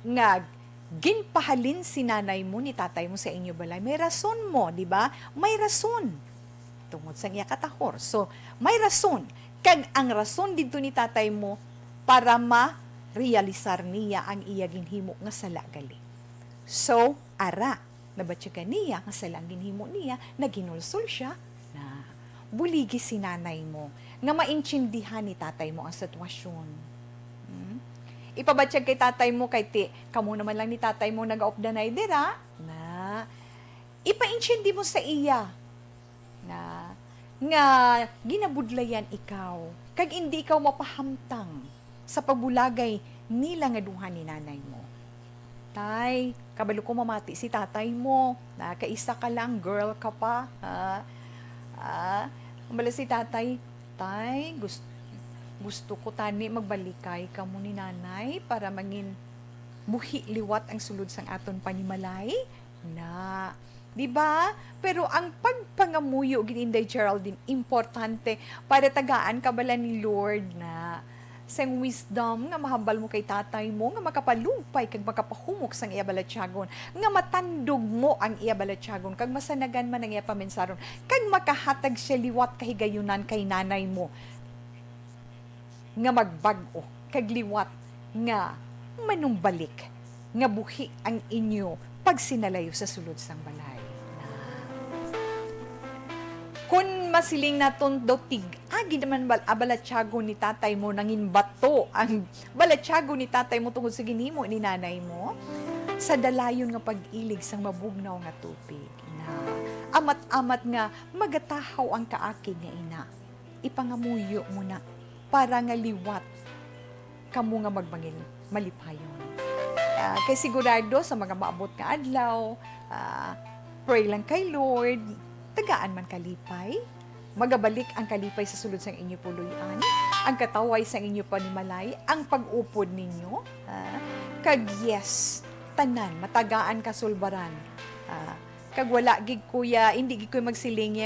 nga ginpahalin si nanay mo ni tatay mo sa inyo balay, may rason mo, di ba? May rason. Tungod sa iya katahor. So, may rason. Kag ang rason dito ni tatay mo para ma-realisar niya ang iya ginhimo nga sala gali. So, ara, nabatsyagan niya nga salang ginhimo niya, naginulsol siya na buligi si nanay mo nga maintindihan ni tatay mo ang sitwasyon. Ipabatsyag kay tatay mo kay kamo naman lang ni tatay mo nag-opdanay dira na ipaintindi mo sa iya na nga ginabudlayan ikaw kag hindi ikaw mapahamtang sa pagbulagay nila nga duha ni nanay mo. Tay, kabalo ko mamati si tatay mo na kaisa ka lang, girl ka pa. Kumala si tatay, tay, gusto ko tani magbalikay ka mo ni nanay para mangin buhi liwat ang sulod sang aton panimalay na, di ba? Pero ang pagpangamuyo gininday Geraldine importante para tagaan ka bala ni Lord na sang wisdom nga mahambal mo kay tatay mo nga makapalumpay kag makapahumok sang iya balatyagon nga matandog mo ang iya balatyagon kag masanagan man ang iya pamensaron kag makahatag siya liwat kahigayunan kay nanay mo nga magbag-o, kagliwat, nga manumbalik, nga buhi ang inyo pag sinalayo sa sulod sang balay. Kung masiling naton do agi naman balatyago ni tatay mo nangin bato ang balatyago ni tatay mo tungod sa ginhimo ni nanay mo, sa dalayon nga pag-ilig sang mabugnaw nga tubig. Na amat-amat nga magatahaw ang kaakig nga ina. Ipangamuyo mo na para nga liwat kamo nga magbangil malipayon. Kay sigurado sa mga maabot nga adlaw, pray lang kay Lord, tagaan man kalipay, magabalik ang kalipay sa sulod sang inyo puluyan, ang kataway sang inyo panimalay, ang pag-upod ninyo, kag yes, tanan, matagaan kasulbaran, kag wala gig kuya, hindi gig kuya magsiling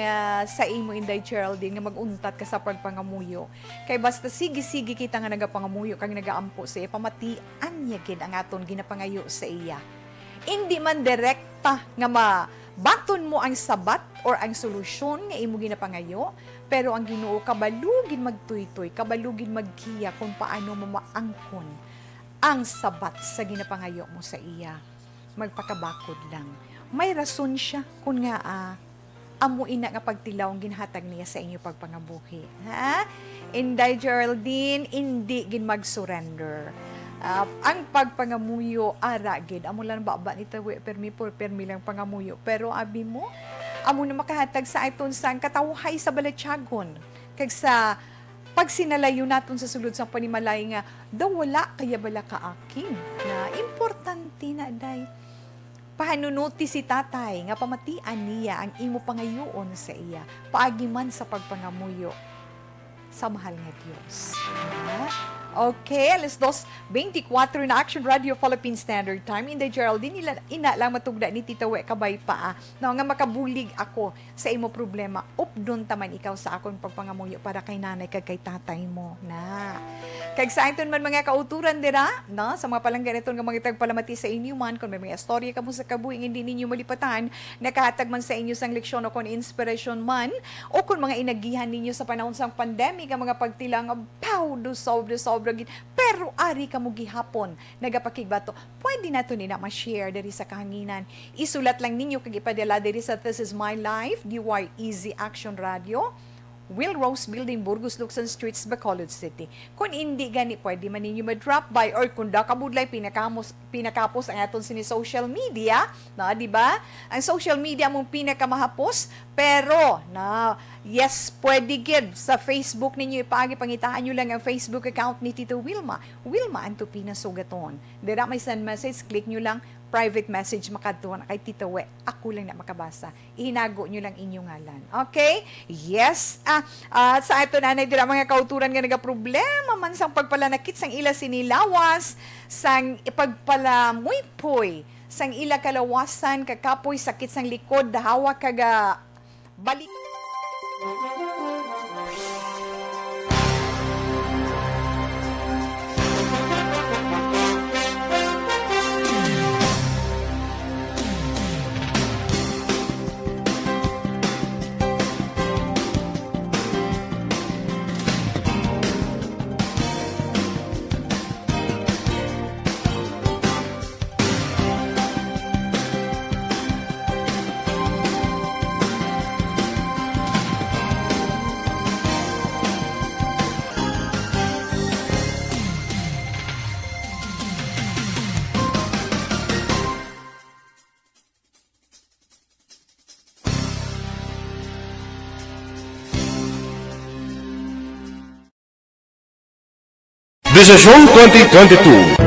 sa imo Inday Geraldine nga maguntat ka sa pagpangamuyo. Kay basta sige-sige kita nga nagapangamuyo kag nagaampo sa iya, pamatian niya gid ang aton ginapangayo sa iya. Hindi man direkta nga mabaton mo ang sabat or ang solusyon nga imo ginapangayo, pero ang Ginoo kabalugin magtuytoy, kabalugin magkiya kung paano mo maangkon ang sabat sa ginapangayo mo sa iya. Magpakabakod lang. May rason siya kung nga amo ina nga pagtilaw ang ginhatag niya sa inyo pagpangabuhi. Ha? Inday Geraldine, hindi gin mag-surrender. Ang pagpangamuyo, gid. Amo lang ba ni tawi, permi lang pangamuyo. Pero abi mo, amo na makahatag sa aton sang katawhay sa balatyagon. Kag sa pag sinalayo naton sa sulod sa panimalay nga, daw wala kaya bala ka akin. Na importante na day. Pahanunuti si tatay nga pamatian niya ang imo pangayoon sa iya. Paagi man sa pagpangamuyo sa mahal nga Diyos. Okay, alas 2:24 na Action Radio Philippine Standard Time. Inday Geraldine, ina lang matugda ni Tita We kabay pa. No, nga makabulig ako sa imo problema. Updon taman ikaw sa akong pagpangamuyo para kay nanay kag kay tatay mo. Na. Kag sa aton man mga kauturan dira, no, sa mga palangganiton nga mga tagpalamati sa inyo man, kung may mga istorya kamo sa kabuhing hindi ninyo malipatan, nakahatag man sa inyo sang leksyon o kung inspiration man, o kung mga inagihan ninyo sa panahon sang pandemic, ang mga pagtilang, do sobra pero ari ka mo gihapon nagapakigbato, pwede na to nina ma-share diri sa kahanginan. Isulat lang ninyo kag ipadala diri sa This Is My Life, DYEZ Action Radio, Will Rose Building, Burgos, Luksan Streets, Bacolod City. Kung hindi gani, pwede man ninyo ma-drop by or kung da kabudlay, pinakapos ang aton sini social media, na, di ba? Ang social media mong pinakamahapos, pero, yes, pwede gid sa Facebook ninyo ipaagi, pangitaan nyo lang ang Facebook account ni Tito Wilma. Wilma Antupina Sugaton. Dira may send message, click nyo lang, private message makadto na kay Tita We. Ako lang na makabasa. Ihinago nyo lang inyong ngalan. Okay? Yes. Sa ito nanay dira mga kauturan nga nagaproblema man sang pagpalanakit sang ila sinilawas, sang ipagpalamuypoy, sang ila kalawasan, kakapoy, sakit sang likod, dahawa kaga balik. Desisyon 2022.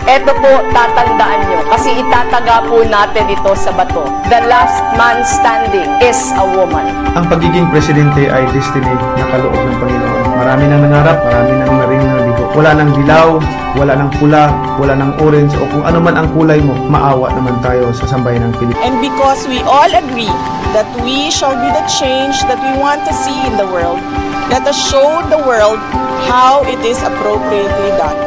Ito po, tatandaan nyo, kasi itataga po natin ito sa bato. The last man standing is a woman. Ang pagiging presidente ay destiny na kaloob ng Panginoon. Marami nang nangarap, marami nang naring nabigo. Wala nang dilaw, wala nang pula, wala nang orange, o kung ano man ang kulay mo, maawa naman tayo sa sambayan ng Pilipinas. And because we all agree that we shall be the change that we want to see in the world, let us show the world how it is appropriately done.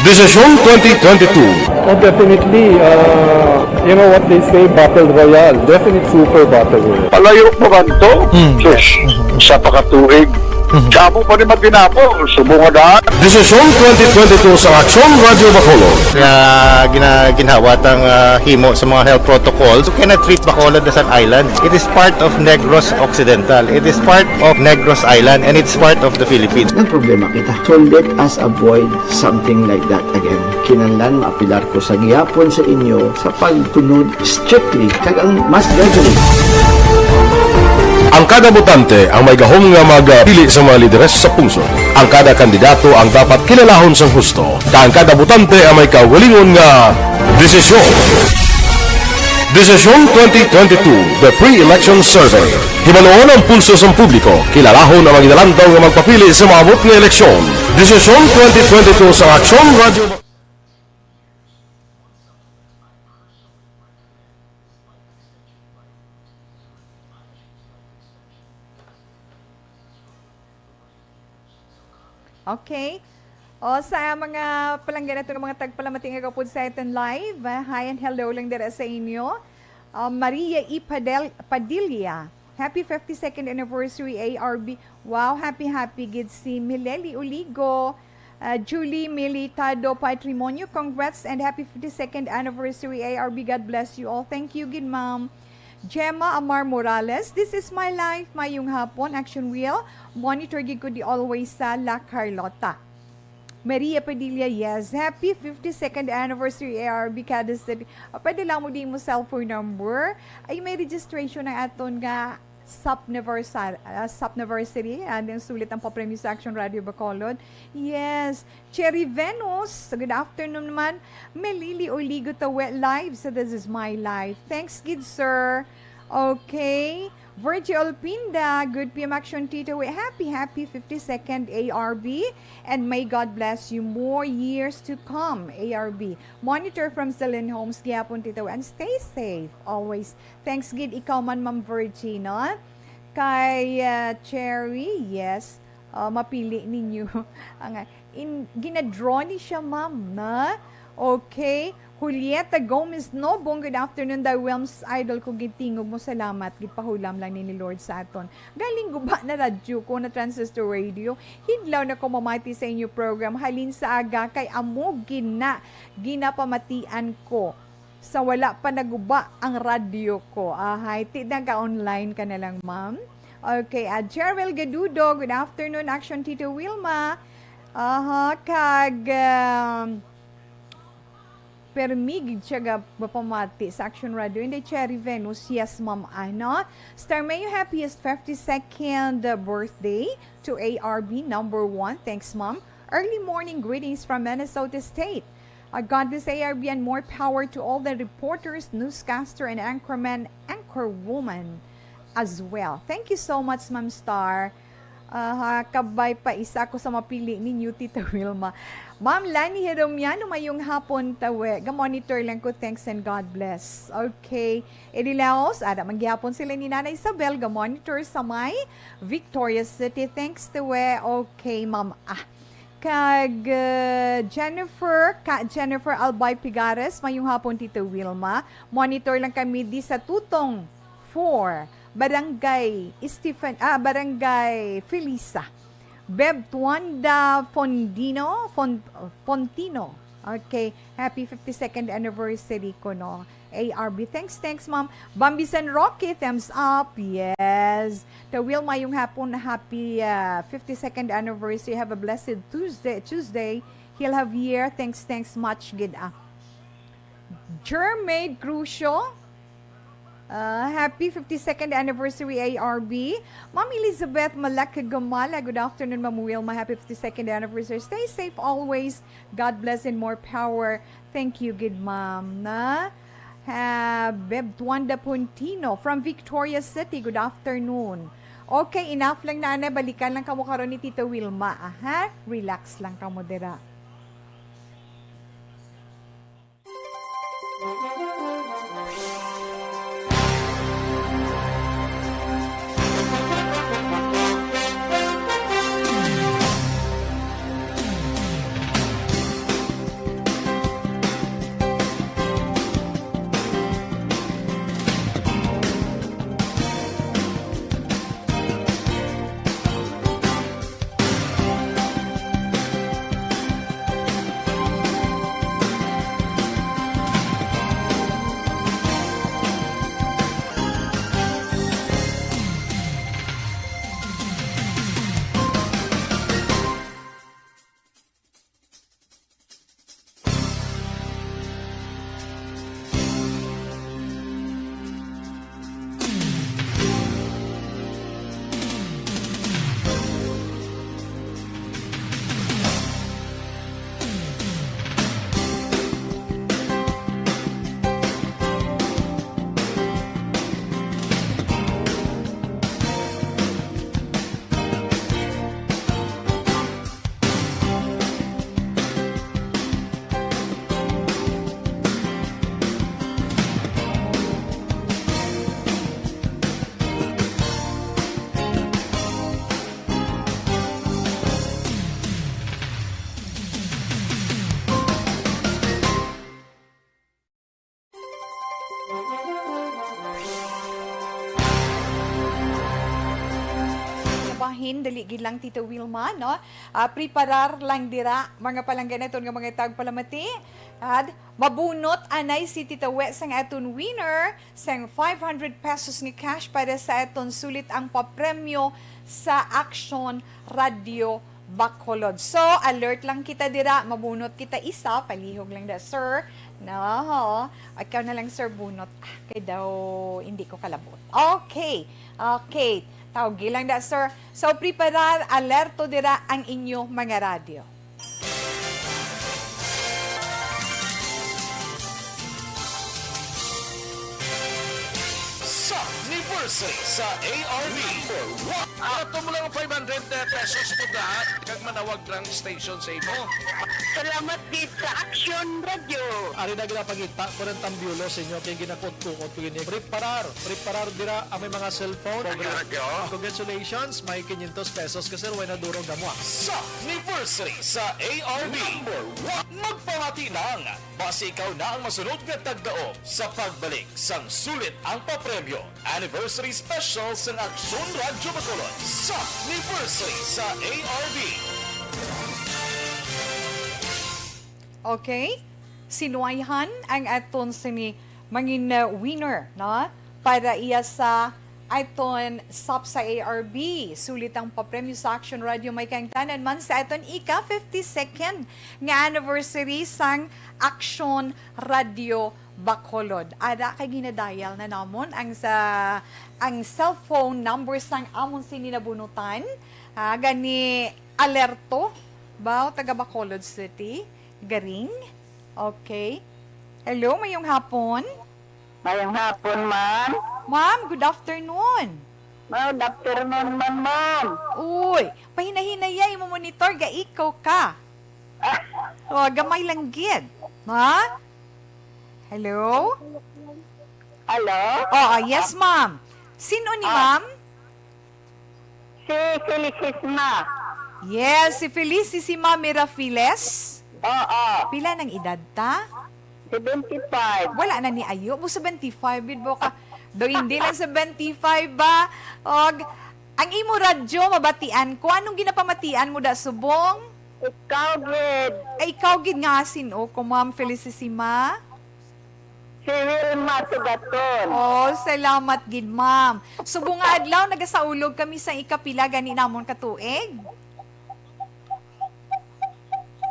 Desisyon 2022. Oh, definitely, you know what they say, Battle Royale. Definitely super Battle Royale. Palayo mo man to, sa pakatuig. Kamo pa rin magdinapo, subungan. Desisyon 2022 sa Action Radio Bacolod. Ginhawat ang himo sa mga health protocols. You cannot treat Bacolod as an island. It is part of Negros Occidental. It is part of Negros Island and it's part of the Philippines. Ang problema kita. So let us avoid something like that again. Kinahanglan maapilar ko sa gihapon sa inyo sa pagtunod strictly kag ang mas gradually. Ang kada botante ang may gahom nga magpili sa mga lideres sa pungsod. Ang kada kandidato ang dapat kilalahon sa husto. Ang kada botante ang may kaugalingon nga desisyon. Desisyon 2022, the pre-election survey. Himanuon ang pulso sa publiko. Kilalahon ang mga inalantaw nga magpapili sa maabot nga eleksyon. Desisyon 2022 sa Action Radio. Okay. O sa mga palanggan nato ng mga tagpalamating nga kapod sa iton live. Hi and hello lang dira sa inyo. Maria E. Padilla. Happy 52nd anniversary ARB. Wow, happy gid si Mileli Uligo. Julie Militado Patrimonio. Congrats and happy 52nd anniversary ARB. God bless you all. Thank you, good ma'am. Gemma Amar Morales, this is my life, mayong hapon, action wheel. Monitor gid ko di always sa La Carlota. Maria Padilla, yes. Happy 52nd anniversary ARB Kada City. Pwede lang mo din mo cellphone number. Ay, may registration na aton nga Sapniversary. And yung sulit ang papremyo sa Action Radio Bacolod. Yes. Cherry Venus, good afternoon naman. Melili Oligo Tawe live. So this is my life. Thanks, good sir. Okay. Virgil Pinda, good PM Action Tito. Happy 52nd ARB. And may God bless you more years to come, ARB. Monitor from Celine Homes, Giapon Tito. And stay safe always. Thanks, gid ikaw man, Ma'am Virginia. Kay Cherry, yes. Mapili ninyo. Ginadraw ni siya, ma'am, na? Okay. Julieta Gomez Nobong, good afternoon. The Wilms Idol ko, gitingog mo, salamat. Gipahulam lang ni Lord sa aton. Galing guba na radyo ko na Transistor Radio. Hidlaw na ko mamati sa inyo program. Halin sa aga kay amo ginapamatian ko. Sa wala pa naguba ang radyo ko. Ahay, naga-online ka na lang, ma'am. Okay, Jerel Gadudo, good afternoon. Action Tito Wilma. Permig siya bapamati sa Action Radio. Hindi, Cherry Venus. Yes, ma'am. Ano? Star Mayo, happiest 52nd birthday to ARB number 1. Thanks, ma'am. Early morning greetings from Minnesota State. God bless ARB and more power to all the reporters, newscaster, and anchorman, anchorwoman as well. Thank you so much, Ma'am Star. Kabay pa isa ko sa mapili ninyo, Tita Wilma. Ma'am Lani Heromiano, mayong hapon tawe. Ga-monitor lang ko, thanks and God bless. Okay. Edilaos, ada manggihapon sila ni Nana Isabel, ga-monitor sa may Victorious City. Thanks tawe. Okay, ma'am. Kag Jennifer Albay Pigares, mayong hapon, Tita Wilma. Monitor lang kami di sa Tutong 4. Barangay Felisa. Beb Tuanda Fontino. Okay, happy 52nd anniversary ko, no. ARB. Thanks, ma'am. Bambi San Roque, thumbs up. Yes. The Wilma yung hapon, happy 52nd anniversary. Have a blessed Tuesday. He'll have year. Thanks much. Good. Jermaine Crucio. Happy 52nd anniversary ARB. Ma'am Elizabeth Malakagamala, good afternoon, Ma'am Wilma. Happy 52nd anniversary. Stay safe always. God bless and more power. Thank you, good ma'am. Beb Tuanda Puntino from Victoria City. Good afternoon. Okay, enough lang na, balikan lang kamo karon ni Tita Wilma. Relax lang kamo dira. Dali gid lang Tita Wilma, no? Preparar lang dira mga palanggan naton nga mga tagpalamati At mabunot anay si Tita We sang aton winner sang 500 pesos ni cash para sa aton sulit ang papremyo sa Action Radio Bacolod. So, alert lang kita dira, mabunot kita isa, palihog lang da, sir. No, ikaw na lang, sir, bunot. Kaya daw, hindi ko kalabot. Okay, tawagi lang da, sir. So, preparar, alerto dira ang inyo mga radyo. Sa anniversary sa ARB. Ato mo lang 500 pesos po lahat kag manawag lang station sa imo. Salamat din sa Action Radio. Ari na ginapagita ko ng tambyulo sa inyo kaya ginakot-kukot ko gini. Preparar dira ang may mga cellphone. Congratulations, may 500 pesos kasi way na durong damo. Sa anniversary sa ARB. Magpamati lang. Base ikaw na ang masunod nga tagdao sa pagbalik sang sulit ang papremyo. Anniversary special sa Action Radio Bacolod sa anniversary sa ARB. Okay? Sinuayhan ang aton sini mangin winner, no? Para iya sa aton sub sa ARB. Sulit ang papremyo sa Action Radio may kaangtanan man sa aton ika 52nd nga anniversary sang Action Radio Bacolod. Ada kay ginadial na namon ang cellphone number sang amon sininabunutan. Gani alerto ba taga Bacolod City. Garing. Okay. Hello, mayong hapon. Mayong hapon, ma'am. Ma'am, good afternoon. Good afternoon, ma'am. Uy, pahinahinayay mo monitor, ga ikaw ka. O, gamay lang gid. Ha? Hello? Hello? Oh, yes, ma'am. Sino ni ma'am? Si Felicissima. Yes, si Felicissima Mirafiles. Oo. Pila ng edad ta? 75. Wala na ni ayo mo 75 bid mo ka. Do hindi lang 75 ba? Og ang imo radyo mabatian ko anong ginapamatian mo da subong? Ikaw gid. Ay ikaw gid nga sino ko Ma'am Felicissima? Si Wilma Sugaton. Oh, salamat gid ma'am. Subong nga adlaw nagasaulog kami sa ikapila gani namon katuig.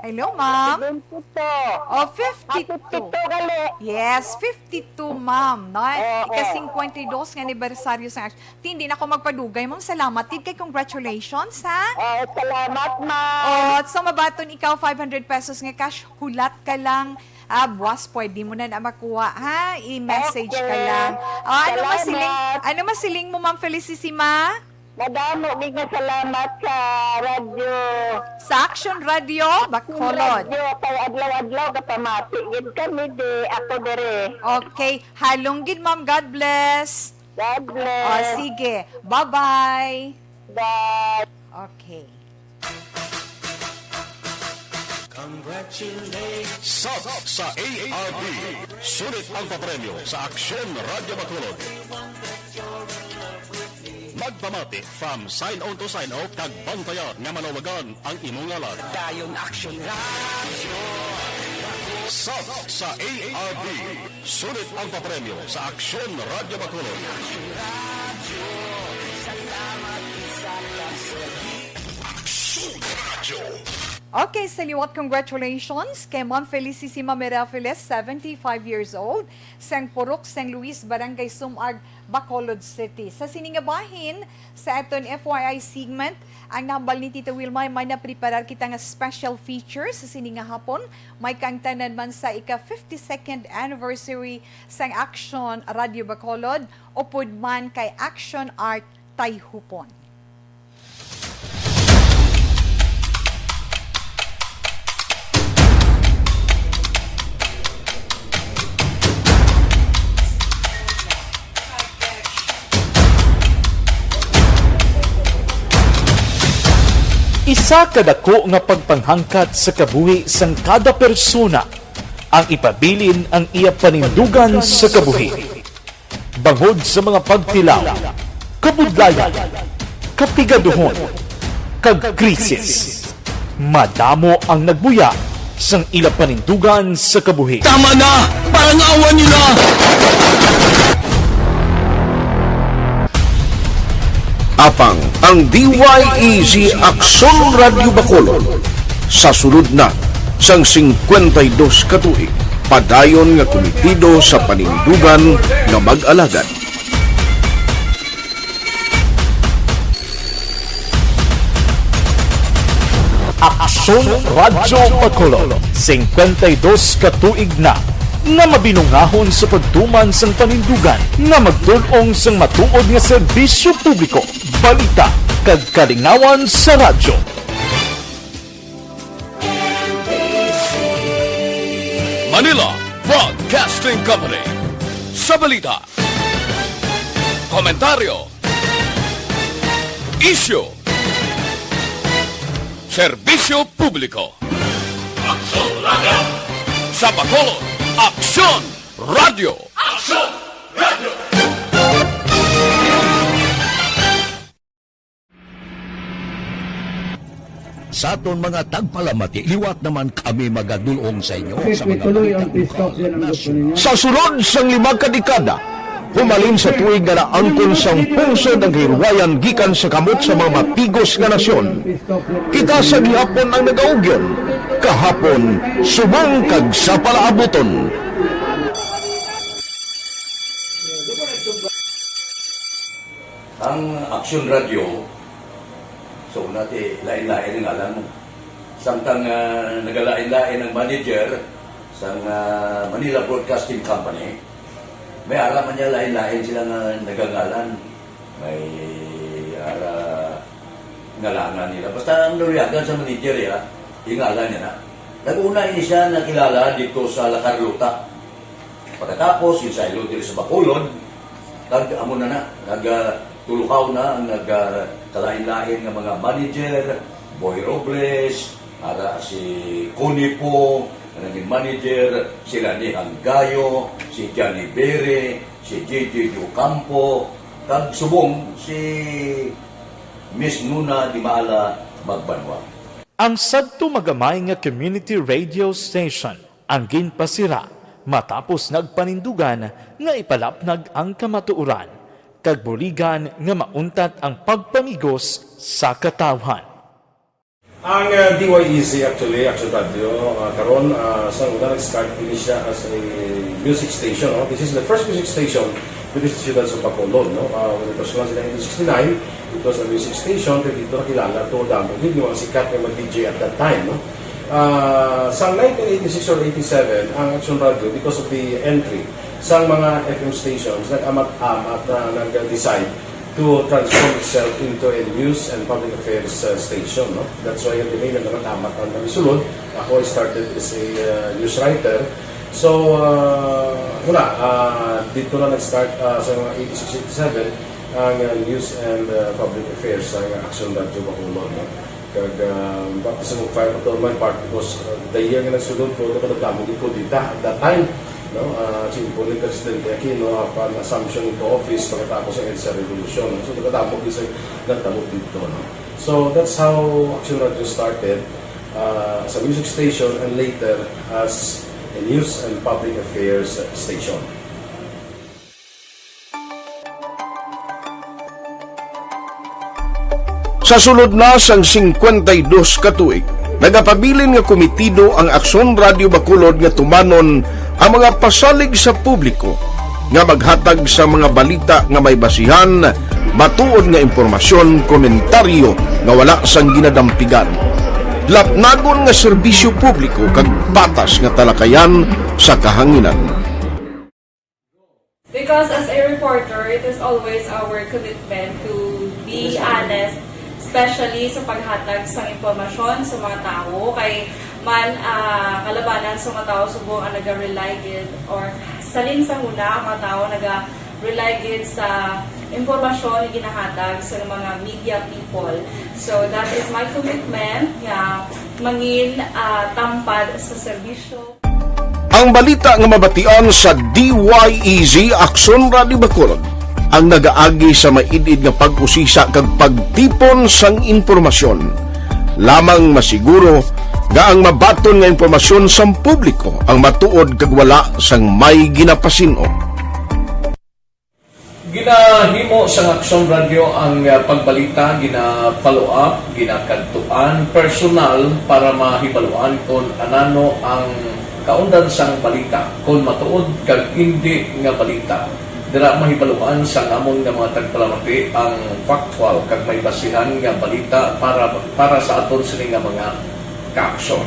Hello, ma'am. 52. Oh, 52. 52 gali. Yes, 52, ma'am. No? Ika-52 nga anibersaryo sa Action. Hindi na ako magpadugay, ma'am. Salamat. Kay congratulations, ha? Salamat, ma'am. Oh, so mabaton ikaw 500 pesos nga cash. Hulat ka lang. Buwas, pwede mo na makuha, ha? I-message ka lang. Ano masiling mo, ma'am Felicissima? Madamo, big na salamat sa radyo. Sa Action Radio, Bacolod. Radyo, kay adlaw-adlaw kapamati. Gid kami di, ako dire. Okay, halong gid ma'am. God bless. God bless. Oh, sige. Bye-bye. Bye. Okay. Congratulations! Sub sa ARB. Sulit ang papremyo sa Action Radio Bacolod. Magpamati from sign on to sign out kag bantayan nga manawagan ang imong ngalan. Dayon Action Radio. Sub sa ARB. Sulit ang papremyo sa Action Radio Bacolod. Action Radio. Salamat sa Action Radio. Okay, saliwat congratulations kay Ma'am Felicissima Mirafiles, 75 years old, sang Purok, San Luis, Barangay Sumag, Bacolod City. Sa siningabahin, sa aton FYI segment, ang nambal ni Tita Wilma, may napreparar kita nga special features sa siningahapon. May kaangtanan man sa ika-52nd anniversary sang Action Radio Bacolod, upod man kay Action Art Tayhupon. Isa kadako nga pagpanghangkat sa kabuhi sang kada persona ang ipabilin ang iya panindugan sa kabuhi. Bangod sa mga pagtilaw, kabudlayan, kapigaduhon, kag krisis. Madamo ang nagbuya sang ila panindugan sa kabuhi. Tama na! Parang awan nyo na! Apang ang DYEZ Aksyon Radio Bacolod sa sulod na sang 52 katuig padayon nga komitido sa panindugan nga mag-alagad. Aksyon Radyo Bacolod 52 katuig na nga mabinungahon sa pagtuman sang panindugan nga magdulong sang matuod nga serbisyo publiko, balita kag kalingawan sa radyo. Manila Broadcasting Company. Sa balita, komentaryo, issue, serbisyo publiko. Aksyon Radio! Sa Bacolod, Aksyon Radio! Aksyon Radio! Sa aton mga tagpalamati, liwat naman kami magadulong sa inyo sa mga sa sulod sang 5 kadekada, humalin sa tuig nga naangkon sang pungsod ang hirwayan gikan sa kamot sa mga mapigos nga nasyon. Kita sa gihapon ang nagaugyon, kahapon subong kag sa palaabuton. Ang Aksyon Radio, so nati lain-lain ang alam mo. Samtang nagalain-lain ang manager sa Manila Broadcasting Company, may araman niya lain-lain sila nga nagangalan. May ngalangan nila. Basta ang naruyagan sa manager ya, ingalan niya na. Nag-una siya nakilala dito sa La Carlota. Pagkatapos, yung sa Ilod sa Bacolod, amo na nagtulukaw na ang nagkalain-lain ng mga manager, Boy Robles, si Connie po, naging manager, sila ni Hanggayo, si Johnny Bere, si JJ Ocampo, kag subong si Miss Nuna Di Maala Magbanwa. Ang sadto magamay nga community radio station ang ginpasira matapos nagpanindugan nga ipalapnag ang kamatuoran kag buligan nga mauntat ang pagpamigos sa katawhan. Ang DYEZ actually, Aksyon Radio, karon sa una nag-start din siya as a music station. No? This is the first music station with the students of Bacolod. No? When it was launched in 1969, it was a music station. Pero dito nakilala to damo. Hindi mga sikat na mag-DJ at that time. No? Sa 1986 or 87, ang Aksyon Radio, because of the entry sa mga FM stations, nag-amat-amat na nag-decide to transform itself into a news and public affairs station. No? That's why yung dinay na naman-amat ang namisulod. Ako started as a news writer. So, dito na nag-start sa mga 86-87 ang news and public affairs sa Aksyon Radio Bacolod. No? Kag baptism of fire to my part because the year nga nagsulod ko nagdamo dito at that time po ni Presidente Aquino upon assumption into office pagkatapos ng EDSA Revolution. So nagdamo dito. No? So that's how Aksyon Radio started as a music station and later as a news and public affairs station. Sa sulod na sang 52 katuig, nagapabilin nga komitido ang Aksyon Radio Bacolod nga tumanon ang mga pasalig sa publiko nga maghatag sa mga balita nga may basihan, matuod nga impormasyon, komentaryo nga wala sang ginadampigan. Lapnagon nga serbisyo publiko kag patas nga talakayan sa kahanginan. Because as a reporter, it is always our commitment to be honest, especially sa paghatag sa impormasyon sa mga tao kay man kalabanan sa mga tao subong ang naga-rely gid or salin sa huna ang mga tao naga-rely gid sa impormasyon na ginahatag sa mga media people. So that is my commitment nga mangin tampad sa serbisyo. Ang balita nga mabatian sa DYEZ Aksyon Radio Bacolod ang nagaagi sa maidid nga pag-usisa kag pagtipon sang impormasyon. Lamang masiguro nga ang mabaton nga impormasyon sa publiko ang matuod kag wala sang may ginapasino. Ginahimo sa Aksyon Radio ang pagbalita, gina-follow up, ginakadtuan personal para mahibaluan kung anano ang kaundan sang balita, kung matuod kag hindi nga balita. Dira mahibaluan sa amon nga mga tagpalamati ang factual kag may basihan nga balita para sa aton sini nga mga kaaksyon.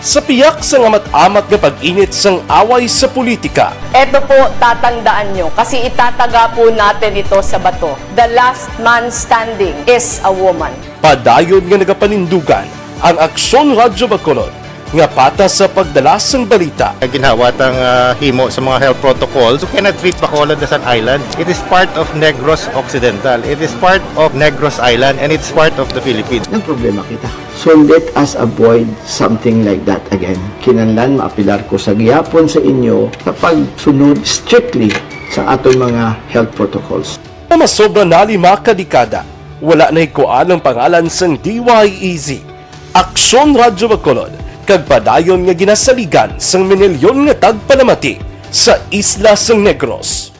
Sa piyak sa amat-amat nga pag-init sang away sa politika. Ito po, tatandaan nyo, kasi itataga po natin ito sa bato. The last man standing is a woman. Padayon nga nagapanindugan ang Aksyon Radio Bacolod nga patas sa pagdala sang balita. Ginhawatang himo sa mga health protocols, you cannot treat Bacolod as an island. It is part of Negros Occidental. It is part of Negros Island and it's part of the Philippines. Ang problema kita. So let us avoid something like that again. Kinahanglan maapilar ko sa gihapon sa inyo sa pagsunod strictly sa aton mga health protocols. Masobra na 5 kadekada, wala na ikuan ang pangalan sang DYEZ. Aksyon Radio Bacolod, kag padayon nga ginasaligan sang minilyon nga tagpalamati sa isla sang Negros.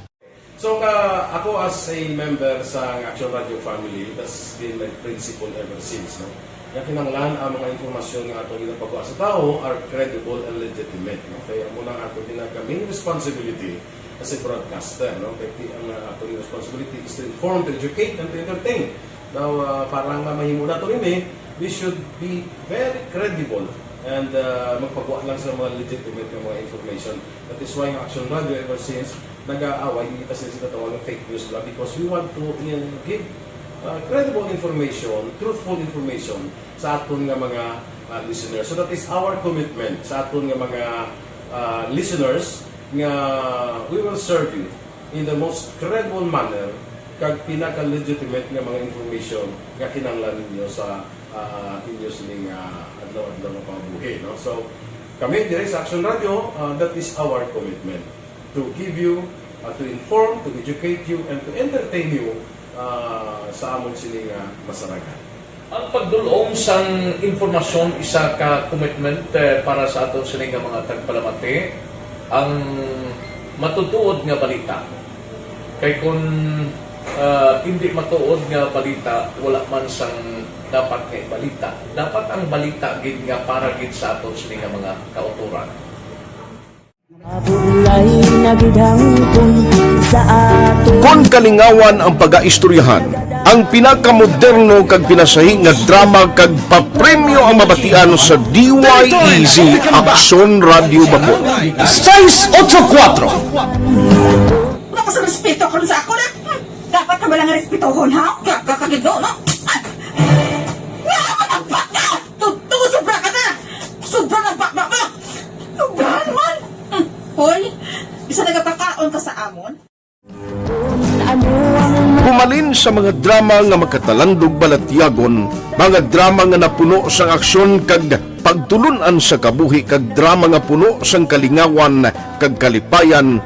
So ako as a member sa Action Radio family, that's been my principle ever since. No? Yung kinanglan ang mga informasyon nga ato ginapagawa sa tao are credible and legitimate. No? Kaya muna ato ginagawing responsibility as a broadcaster. No? Kaya ang ato responsibility is to inform, to educate, and to entertain. Now, parang mahimo na ito rin we should be very credible and magpagawa lang sa mga legitimate na mga information. That is why ang Action Radio ever since nag-aaway, hindi kasi sila tawag ng fake news lang because we want to give credible information, truthful information sa aton nga mga listeners. So that is our commitment sa aton nga mga listeners nga we will serve you in the most credible manner kag pinaka-legitimate nga mga information nga kinahanglan ninyo sa inyo sining adlaw-adlaw nga pamumuhay. No? So, kami dire sa Action Radio, that is our commitment to give you, to inform, to educate you, and to entertain you sa amon sining masaragan. Ang pagdulong sang informasyon isa ka commitment para sa aton sining mga tagpalamati ang matutuod nga balita. Kay kung hindi matuod nga balita, wala man sang dapat kay balita. Dapat ang balita gid nga para gid sa aton sini nga mga kauturan. Kung kalingawan ang pag-aistoryahan, ang pinakamoderno kag pinasahi nga drama kag papremyo ang mabatian sa DYEZ Aksyon Radio Bacolod. 684. Wala ka sa respeto ko sa ako na. Dapat ka ba lang respetohon, ha? Kakagido, no? Sobra ka na! Sobra ng bakbak mo! Sobra naman! Hoy, isa nagapakaon ka sa amon? Pumalin sa mga drama nga makatalandog balatyagon, mga drama nga napuno sang aksyon kag pagtulunan sa kabuhi kag drama nga puno sang kalingawan kag kalipayan,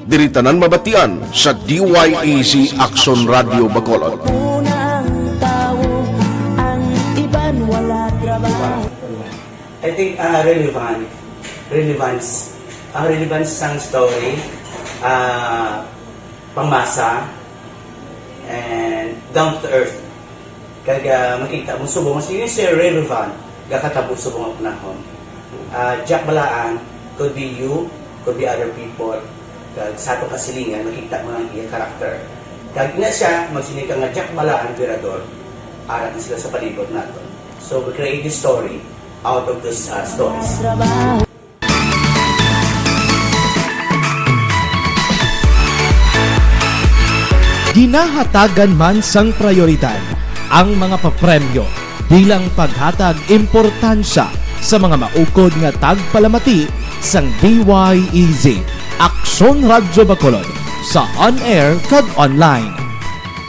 diri tanan mabatian sa DYEZ Aksyon Radio Bacolod. I think relevance sang story, pangmasa, and down to earth. Kag makita mo subong mas yun siya relevant gakatabo subong ang panahon. Jack Balaan could be you, could be other people. Kag sa ato kasilingan makita mo ang iyang karakter. Kag ina siya magsinika nga Jack Balaan Virador, arat na sila sa palibot nato. So we create this story out of these stories. Ginahatagan man sang prioridad ang mga papremyo bilang paghatag importansya sa mga maukod nga tagpalamati sang DYEZ Aksyon Radio Bacolod sa on-air kag online.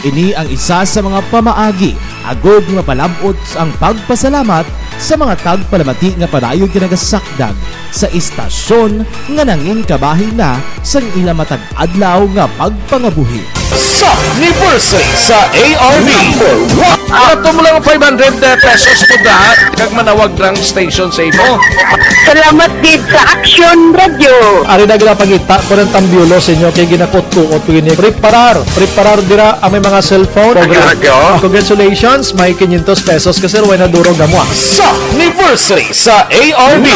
Ini ang isa sa mga pamaagi agod nga palabot ang pagpasalamat sa mga tagpalamati nga padayon kinagasakdag sa istasyon nga nangin kabahin na sang ila matag adlaw nga pagpangabuhi. Sa anniversary sa ARB. Ato mo lang 500 pesos po lahat. Kag manawag lang station sa imo. Salamat din sa Action Radio. Ari na ginapangita ko ng tambyulo sa inyo kay ginapot-tuot ko ini. Preparar dira ang may mga cellphone. Congratulations, may 500 pesos kasi ruway na durog mo. Sa anniversary sa ARB.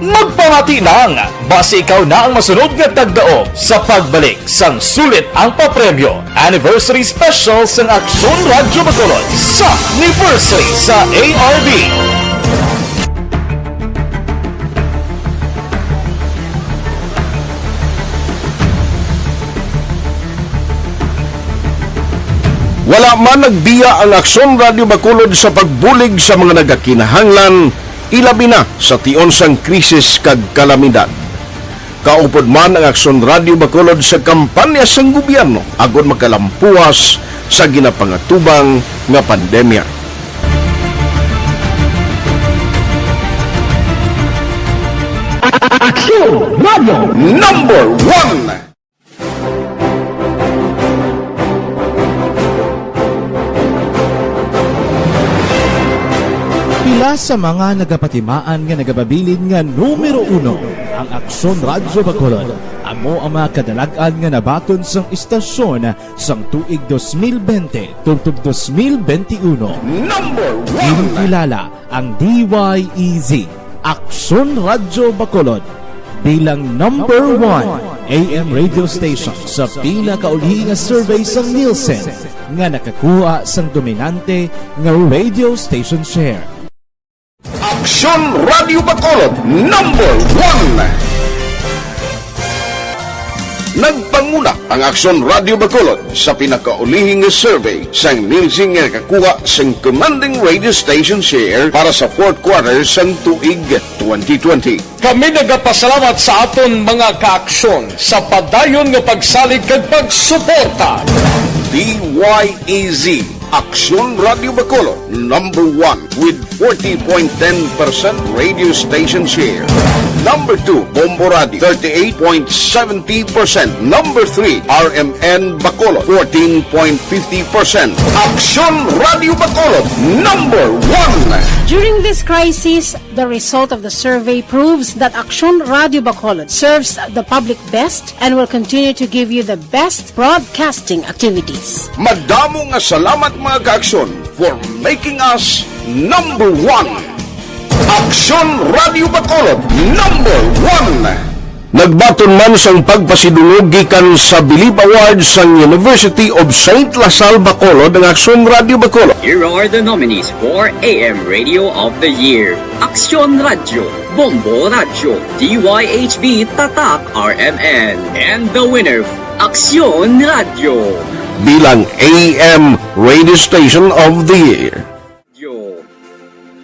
Magpamati nang base ikaw na ang masunod nga tagdao sa pagbalik sang sulit ang papremyo. Anniversary special sang Aksyon Radyo Bacolod sa anniversary sa ARB. Wala man nagbiya ang Aksyon Radio Bacolod sa pagbulig sa mga nagakinahanglan, ilabi na sa tion sang krisis kag kalamidad. Kaupod man ang Aksyon Radio Bacolod sa kampanya sang gobyerno agod makalampuas sa ginapangatubang nga pandemya. Aksyon Radio Number 1. Pila sa mga nagapatimaan nga nagababilin nga numero 1 ang Aksyon Radyo Bacolod. Amo ang mga kadalagan nga nabaton sang istasyon sang tuig 2020 tungtong 2021. Number 1. Kinikilala ang DYEZ Aksyon Radyo Bacolod bilang number 1 AM radio station sa pila kauli nga survey sang Nielsen nga nakakuha sang dominante nga radio station share. Aksyon Radio Bacolod Number 1. Nagpanguna ang Aksyon Radio Bacolod sa pinakaulihing survey sang Nielsen nga nakakuha sang commanding radio station share para sa fourth quarter sang tuig 2020. Kami nagapasalamat sa aton mga kaaksyon sa padayon nga pagsalig kag pagsuporta. DYEZ Aksyon Radio Bacolod number 1 with 40.10% radio station share. Number 2, Bombo Radio 38.70%. Number 3, RMN Bacolod 14.50%. Aksyon Radio Bacolod number 1. During this crisis, the result of the survey proves that Aksyon Radio Bacolod serves the public best and will continue to give you the best broadcasting activities. Madamo nga salamat mga kaaksyon for making us number 1. Aksyon Radio Bacolod number 1. Nagbaton man sang pagpasidungog gikan sa Bilib Awards sang University of St. Lasal Bacolod ang Aksyon Radio Bacolod. Here are the nominees for AM Radio of the Year. Aksyon Radio, Bombo Radio, DYHB Tatak RMN, and the winner, Aksyon Radio. Bilang AM Radio Station of the Year.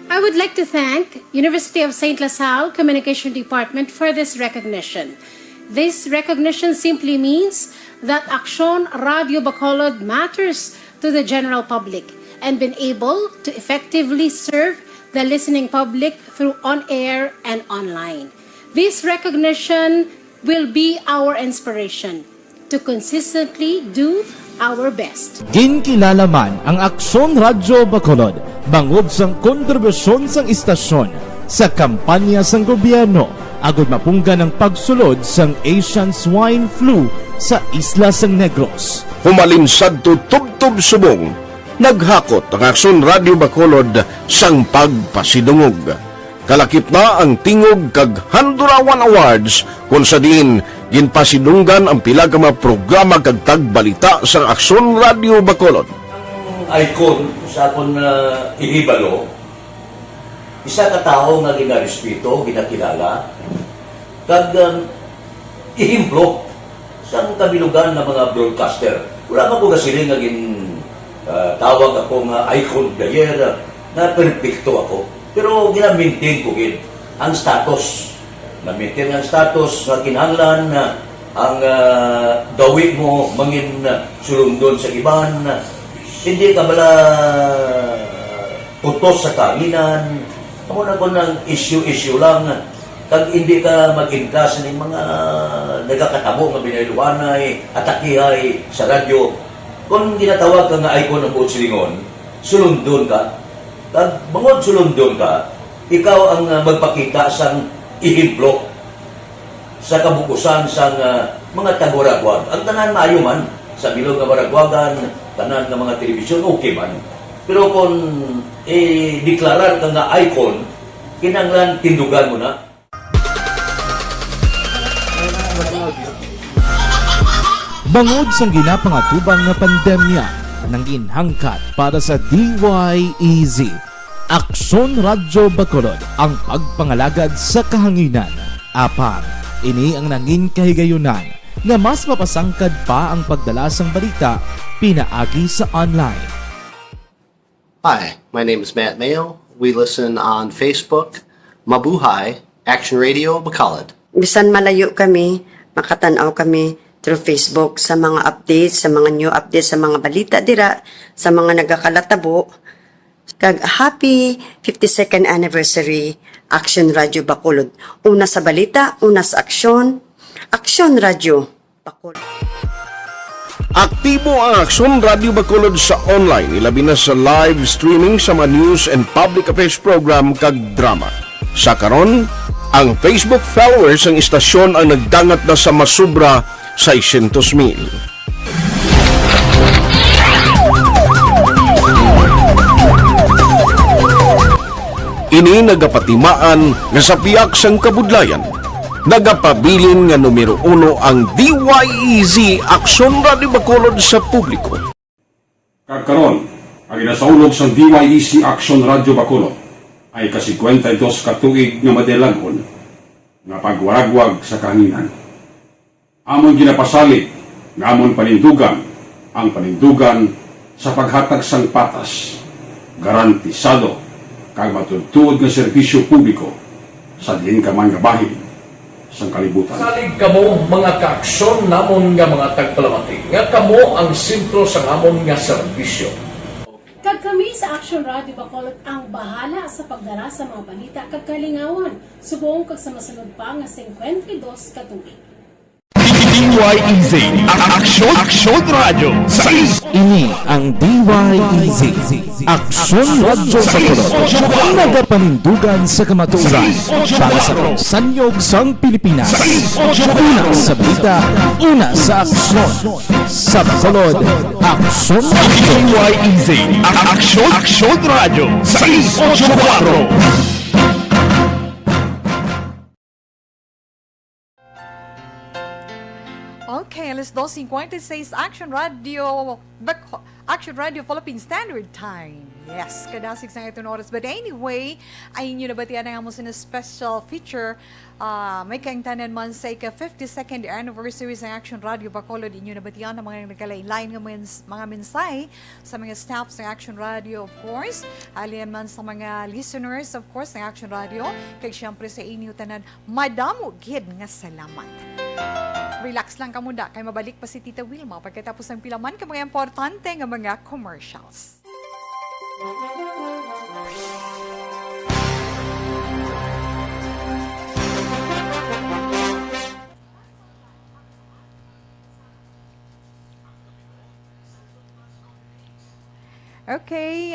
I would like to thank University of St. Lasal Communication Department for this recognition. This recognition simply means that Aksyon Radio Bacolod matters to the general public and been able to effectively serve the listening public through on-air and online. This recognition will be our inspiration to consistently do our best. Ginkilala man ang Aksyon Radyo Bacolod bangod sang kontribusyon sang istasyon sa kampanya sang gobyerno agud mapunggan ang pagsulod sang Asian Swine Flu sa isla sang Negros. Humalinsad to tubtob subong, naghakot ang Aksyon Radio Bacolod sang pagpasidungog. Kalakip na ang tingog kag Handurawan Awards kung sa diin ginpasidunggan ang pila ka mga programa kag tagbalita sa Aksyon Radio Bacolod. Icon sa akong ihibalo, isa ka tao nga ginarespeto, ginakilala, kag ihimplo sa kabilugan ng mga broadcaster. Wala pa ko kasiling nga tawag ako nga icon of the year na perfecto ako. Pero gina-maintain ko ang status. Na-maintain ang status na kinahanglan na ang dawi mo mangin sulundon sa iban. Hindi ka bala putos sa kanginan, Ako na ko ng issue lang. Kag hindi ka mag-inkas ng mga nagkakatabo nga binayluanay, atakihay sa radyo. Kung ginatawag ka nga icon ng buot silingon, sulundon ka. Kag bangod sulundon ka, ikaw ang magpakita sang ihemplo sa kabukusan sang mga taga-Waragwag. Ang tanan maayo man, sa bilog nga Waragwagan, tanan nga mga telebisyon, okay man. Pero kung deklarar ka nga icon, kinanglan tindugan mo na. Bangod sang ginapangatubang nga pandemya nang inhangkat para sa DYEZ, Aksyon Radyo Bacolod ang pagpangalagad sa kahanginan. Apang, ini ang nangin kahigayunan nga mas mapasangkad pa ang pagdala sang balita pinaagi sa online. Hi, my name is Matt Mayo. We listen on Facebook, Mabuhay, Action Radio Bacolod. Bisan malayo kami, makatanaw kami through Facebook sa mga updates, sa mga new updates, sa mga balita dira, sa mga nagakalatabo. Kag happy 52nd anniversary Action Radio Bacolod. Una sa balita, una sa aksyon. Action Radio Bacolod. Aktibo ang Aksyon Radio Bacolod sa online, ilabi na sa live streaming sa mga news and public affairs program kag drama. Sa karon, ang Facebook followers ng istasyon ang nagdangat na sa masubra 600,000. Ini nagapatimaan nga sa piyak sang kabudlayan. Nagapabilin nga numero 1 ang DYEZ Aksyon Radio Bacolod sa publiko. Kagkaroon, ang inasaulog sa DYEZ Action Radio Bacolod ay ka-52 katuig nga madelagon nga pagwaragwag sa kahanginan. Amon ginapasalig nga amon panindugan ang panindugan sa paghatag sang patas, garantisado kag matutuod nga serbisyo publiko sa diin ka man nga bahin sang kalibutan. Salig kamo mga kaaksyon namon nga mga tagpalamati, nga kamo ang sentro sa amon nga serbisyo. Kag kami sa Action Radio Bacolod ang bahala sa pagdara sa mga balita kag kalingawan, subong kag sa masunod pa nga 52 katuig. DYEZ, Aksyon Radio. Ini ang DYEZ, Aksyon Radio Bacolod. Nagapanindugan sa kamatuoran para sa sanyog sang Pilipinas. Una sa balita, una sa aksyon. Sa Bacolod, Aksyon Radio. DYEZ, Aksyon Radio. 684. Okay, alas 2:56 Action Radio Philippine Standard Time. Yes, kadasig sa itong oras. But anyway, ay inyo nabatian na nga mo sa special feature. May kaingtanan man sa ika-52nd anniversary sa Action Radio Bacolod. Inyo nabatian na mga nagkalain-lain ng mga mensahe sa mga staffs ng Action Radio, of course. Alian man sa mga listeners, of course, ng Action Radio. Kaya siyempre sa inyo tanan, madamo gid nga salamat. Relax lang ka muna, kay mabalik pa si Tita Wilma pagkatapos ng pilaman ka mga importante nga mga commercials. Okay,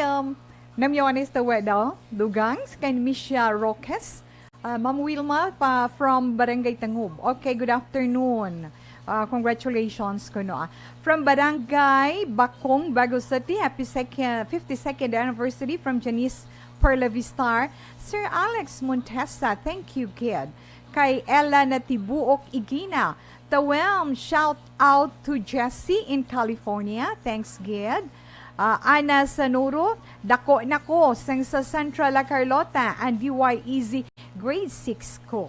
namyawanis ta wedo, dugangs, kay Misha Roques. Ma'am Wilma from Barangay Tangub. Okay, good afternoon. Congratulations ko no. From Barangay Bakong, Bago City, happy 52nd anniversary from Janice Perlavistar. Sir Alex Montesa, thank you, kid. Kay Ella Natibuok Igina. Tawem, shout out to Jessie in California. Thanks, Gid. Ana Sanuro, dako nako sang sa Central La Carlota and DYEZ grade 6 ko.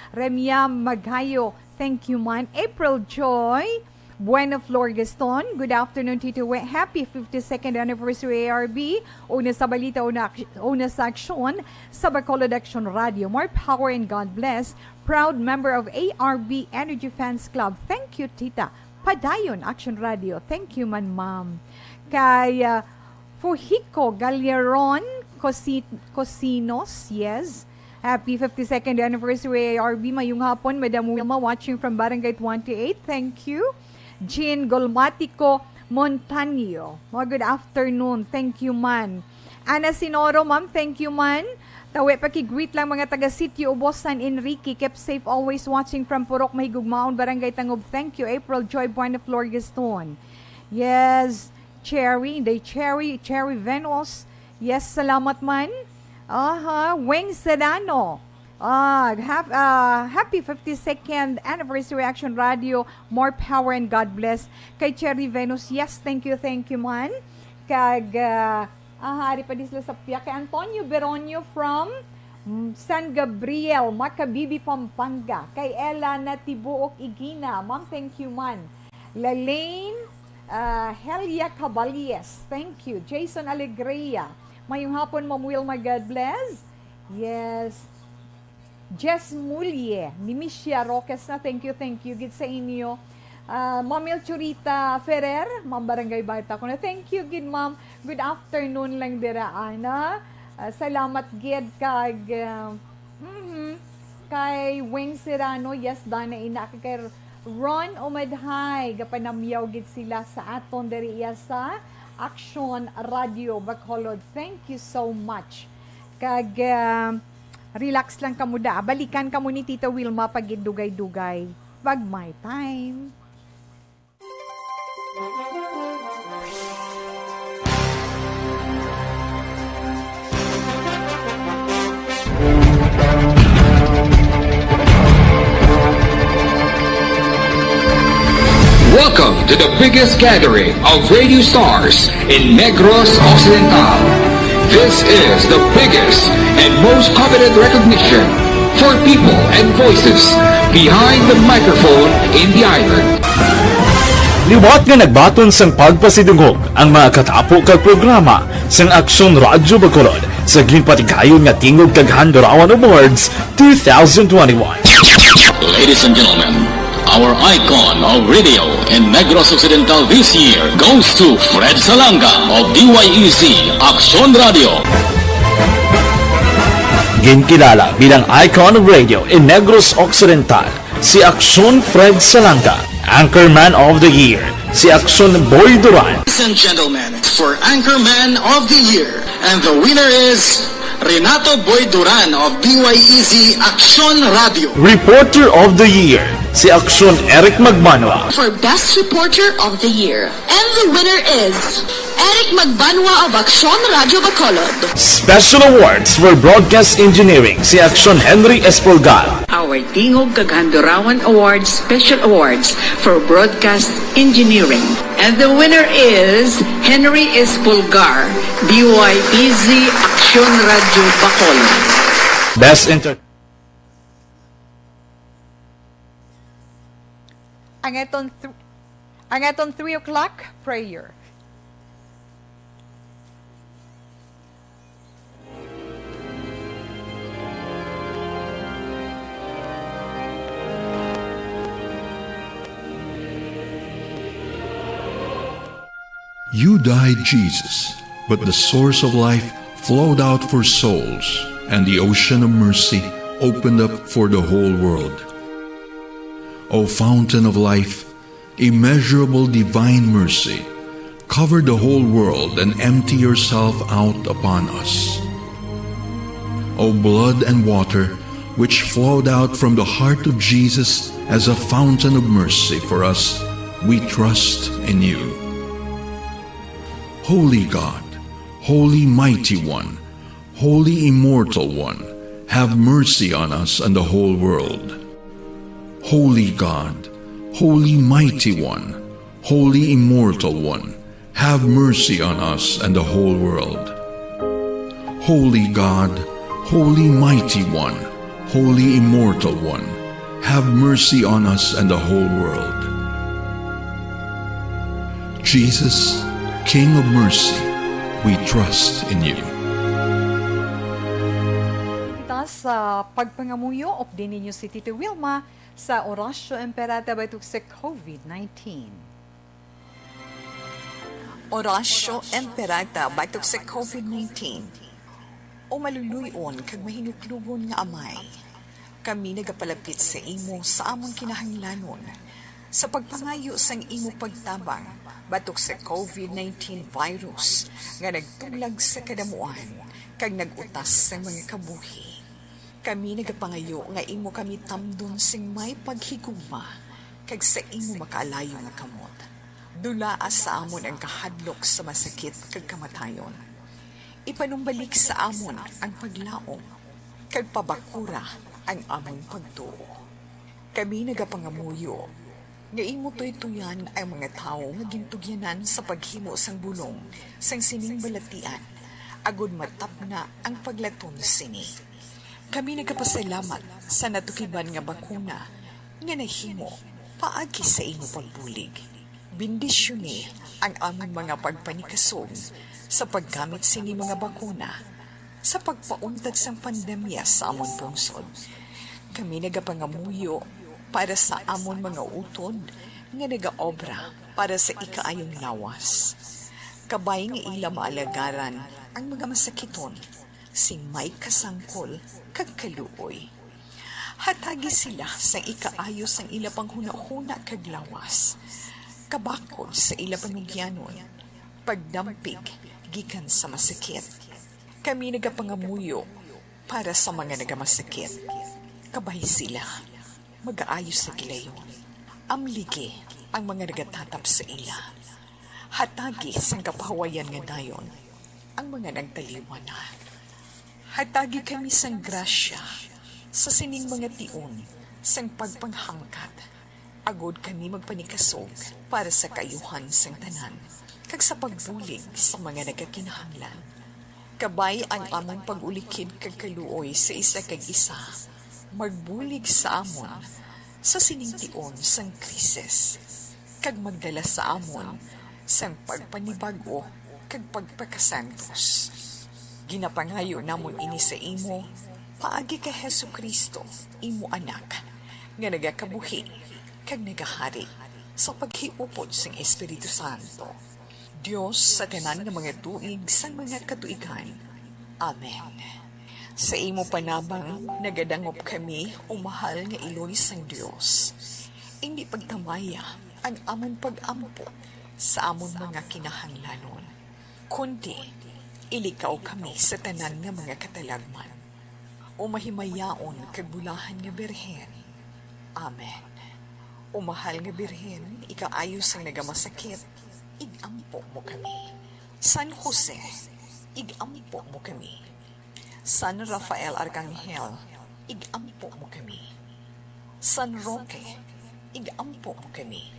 Remia Maghayo, thank you man. April Joy, Buena Flor Gaston, good afternoon Tito We. Happy 52nd anniversary ARB. Una sa balita, una sa aksyon sa Bacolod Action Radio. More power and God bless. Proud member of ARB Energy Fans Club. Thank you, Tita. Padayon Action Radio. Thank you man, ma'am. Kay Fuhiko Galleron Cosinos, yes. Happy 52nd anniversary ARB. Mayong hapon, Madam Wilma, watching from Barangay 28. Thank you. Jean Golmatico Montaño. Good afternoon. Thank you, man. Ana Sinoro, ma'am. Thank you, man. Tawi, pakigreet lang mga taga-Sitio Ubos, San Enrique. Keep safe, always watching from Purok Mahigugmaon, Barangay Tangob. Thank you. April Joy Buena Flor Gaston. Yes, Cherry Venus. Yes, salamat man. Weng Sedano. Happy 52nd anniversary Action Radio. More power and God bless. Kay Cherry Venus, yes, thank you man. Kag, hari pa disla sa piya. Kay Antonio Beronio from San Gabriel, Makabibi, Pampanga. Kay Ella Natibuok Igina, ma'am, thank you man. Lalaine Helia Cabalies, thank you. Jason Alegria, mayong hapon, Ma'am Wilma, God bless. Yes. Jess Mulye, Nimicia Roques na, thank you, gid sa inyo. Ma'am Churita Ferrer, Ma'am Barangay Bata ko na, thank you, gid ma'am. Good afternoon lang dira, Ana. Salamat, gid, kag, kay Weng Serrano, yes, Dana ina, kay Ron Umadhay, gapanamyaw gid sila sa aton diri sa Action Radio Bacolod. Thank you so much. Kag relax lang kamo da. Balikan kamo ni Tita Wilma pag dugay-dugay. Pag my time. Welcome to the biggest gathering of radio stars in Negros Occidental. This is the biggest and most coveted recognition for people and voices behind the microphone in the island. Liwat nga nagbaton sang pagpasidungog ang mga katapo kag programa sang Aksyon Radyo Bacolod sa ginpatigayon nga tingog kag Handurawan Awards 2021. Ladies and gentlemen, our icon of radio in Negros Occidental this year goes to Fred Salanga of DYEC Action Radio. Ginkilala bilang icon of radio in Negros Occidental, si Action Fred Salanga. Anchorman of the Year, si Action Boy Duran. Ladies and gentlemen, for Anchorman of the Year, and the winner is Renato Boy Duran of DYEC Action Radio. Reporter of the Year, si Action Eric Magbanwa. For Best Reporter of the Year, and the winner is Eric Magbanwa of Action Radio Bacolod. Special awards for broadcast engineering, si Action Henry Espolgar. Our Tingog kag Handurawan Awards Special Awards for broadcast engineering, and the winner is Henry Espolgar, DYEC Action Radio Bacolod. Best Inter. Ang aton 3 o'clock prayer. You died, Jesus, but the source of life flowed out for souls, and the ocean of mercy opened up for the whole world. O fountain of life, immeasurable divine mercy, cover the whole world and empty yourself out upon us. O blood and water, which flowed out from the heart of Jesus as a fountain of mercy for us, we trust in you. Holy God, Holy Mighty One, Holy Immortal One, have mercy on us and the whole world. Holy God, Holy Mighty One, Holy Immortal One, have mercy on us and the whole world. Holy God, Holy Mighty One, Holy Immortal One, have mercy on us and the whole world. Jesus, King of mercy, we trust in you. Sa pagpangamuyo, update ninyo si Tita Wilma sa Orasyo Imperata batuk sa COVID-19. Orasyo Imperata batuk sa COVID-19. O maluluyon kag mahinuklugon nga amay, kami nagapalapit sa imo sa among kinahanglanon, sa pagpangayo sang imo pagtabang batok sa COVID-19 virus nga nagtulag sa kadamuan kag nagutas sa mga kabuhi. Kami nagapangayo nga imo kami tamdon sing may paghigugma kag sa imo makaalayo nga kamot. Dulaas sa amon ang kahadlok sa masakit kag kamatayon. Ipanumbalik sa amon ang paglaom kag pabakura ang amon pagtuo. Kami nagapangamuyo nga imo tuytuyan ang mga tao nga gintugyanan sa paghimo sang bulong sang sining balatian agud matapna ang paglaton sini. Kami nagapasalamat sa natukiban nga bakuna nga nahimo paagi sa imo pagbulig. Bendisyone ang aming mga pagpanikasog sa paggamit sini mga bakuna sa pagpauntad sang pandemya sa amon pungsod. Kami nagapangamuyo para sa amon mga utod nga nagaobra para sa ikaayong lawas. Kabay nga ila maalagaran ang mga masakiton, sing may kasangkol kag kaluoy. Hatagi sila sa ikaayos ang ila panghuna-huna kag lawas. Kabakod sa ila panugyanon, pagdampig gikan sa masakit. Kami nagapangamuyo para sa mga nagamasakit. Kabay sila, mag-aayos sa gilayon. Amligi ang mga nagatatap sa ila. Hatagi sang kapahawayan nga dayon ang mga nagtaliwan na. Hatagi kami sang grasya sa sining mga tion sang pagpanghangkat. Agod kami magpanikasog para sa kayuhan sang tanan kag sa pagbulig sa mga nagakinahanglan. Kabay ang among pag-ulikid kag kaluoy sa isa kag isa. Magbulig sa amon sa sining tion sang krisis kag magdala sa amon sang pagpanibago kag pagpakasantos. Ginapangayo namon ini sa imo paagi kay Hesukristo, imo anak, nga nagakabuhi kag nagahari sa paghiupod sang Espiritu Santo. Dios sa tanan nga mga tuig sang mga katuigan. Amen. Sa imo panabang nagadangop kami o mahal nga Iloy sang Dios. Hindi pagtamaya ang amon pag-ampo sa amon mga kinahanglanon. Kundi ilikaw kami sa tanan nga mga katalagman. O mahimayaon kag bulahan nga Birhen. Amen. O mahal nga Birhen, ikaayos ang nagamasakit, igampo mo kami. San Jose, igampo mo kami. San Rafael Arcangel, igampo mo kami. San Roque, igampo mo kami.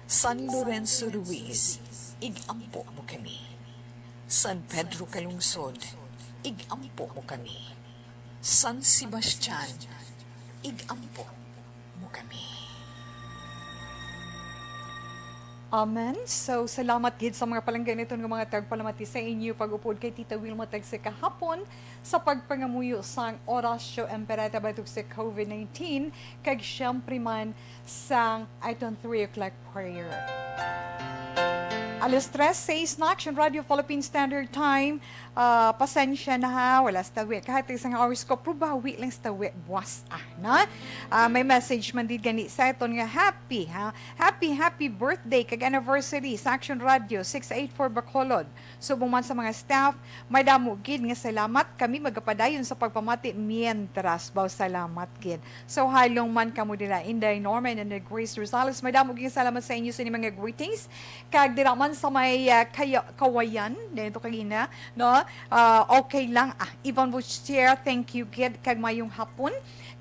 San Lorenzo Ruiz, igampo mo kami. San Pedro Calungsod, igampo mo kami. San Sebastian, igampo mo kami. Amen. So, salamat gid sa mga palanggan ito ng mga tagpalamati sa inyo pag-upod kay Tita Wilma tag sa kahapon sa pagpangamuyo sang Orasyo Emperata batok sa COVID-19 kag siyempre man sang iton 3 o'clock prayer. Alas 3:06 na Action Radio Philippine Standard Time. Pasensya na ha, wala sa tawi. Kahit isang hours ko, probawi lang sa tawi. Buwas na. May message man din gani sa ito nga happy, ha? Happy birthday kag anniversary sa Action Radio 684 Bacolod. Subong man sa mga staff, may damo gid nga salamat kami magapadayon sa pagpamati mientras baw salamat gid. So halong man kamo dira Inday Norman and Grace Rosales, may damo gid salamat sa inyo sa mga greetings. Kag dira man sa may kawayan dito kagina, no? Okay lang. Ivan Bustier, thank you gid kag mayong hapon.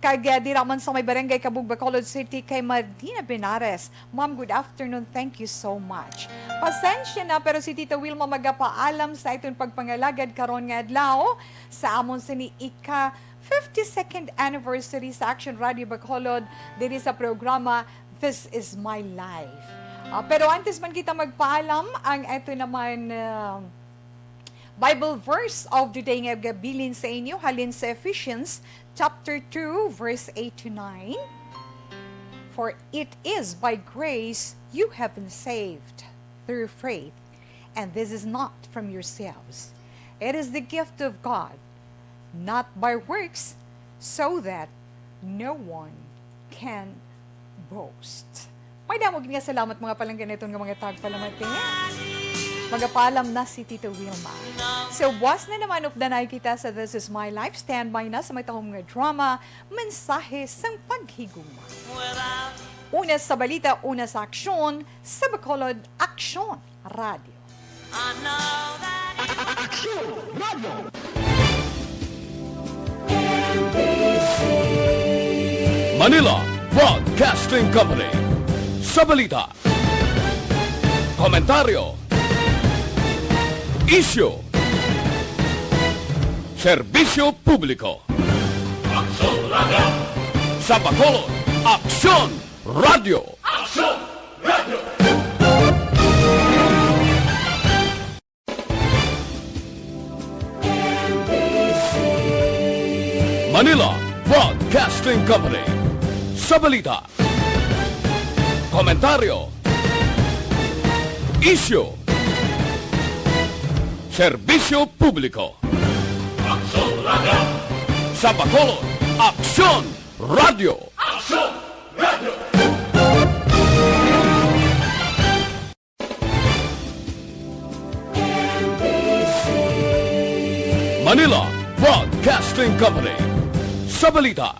Kag dira man sa may barangay Kabug, Bacolod City kay Martina Benares. Ma'am, good afternoon. Thank you so much. Pasensya na pero si Tita Wilma magapaalam sa itong pagpangalagad karon nga adlaw sa amon sini ika 52nd anniversary sa Action Radio Bacolod diri sa programa This Is My Life. Pero antes man kita magpaalam, ang ito naman Bible verse of the day nga gabilin sa inyo, halin sa Ephesians chapter 2 verse 8 to 9. For it is by grace you have been saved through faith, and this is not from yourselves. It is the gift of God, not by works, so that no one can boast. May damog nga salamat mga palanggan itong mga tagpalamati. Magapalam na si Tito Wilma. So, buwas na naman updanay kita sa This Is My Life. Standby na sa may tahong mga drama, mensahe sang paghigugma. Una sa balita, una sa aksyon, sa Bacolod Aksyon Radio. Aksyon Radio! Manila Broadcasting Company. Sa balita, komentaryo, issue, serbisyo publiko. Aksyon Radio! Sa Bacolod, Aksyon Radio! Aksyon Radio! Manila Broadcasting Company. Sa balita, komentaryo, issue, serbisyo publiko. Aksyon Radio! Sa Bacolod, Aksyon Radio! Aksyon Radio! Manila Broadcasting Company. Sa balita,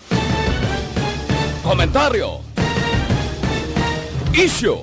komentaryo, issue,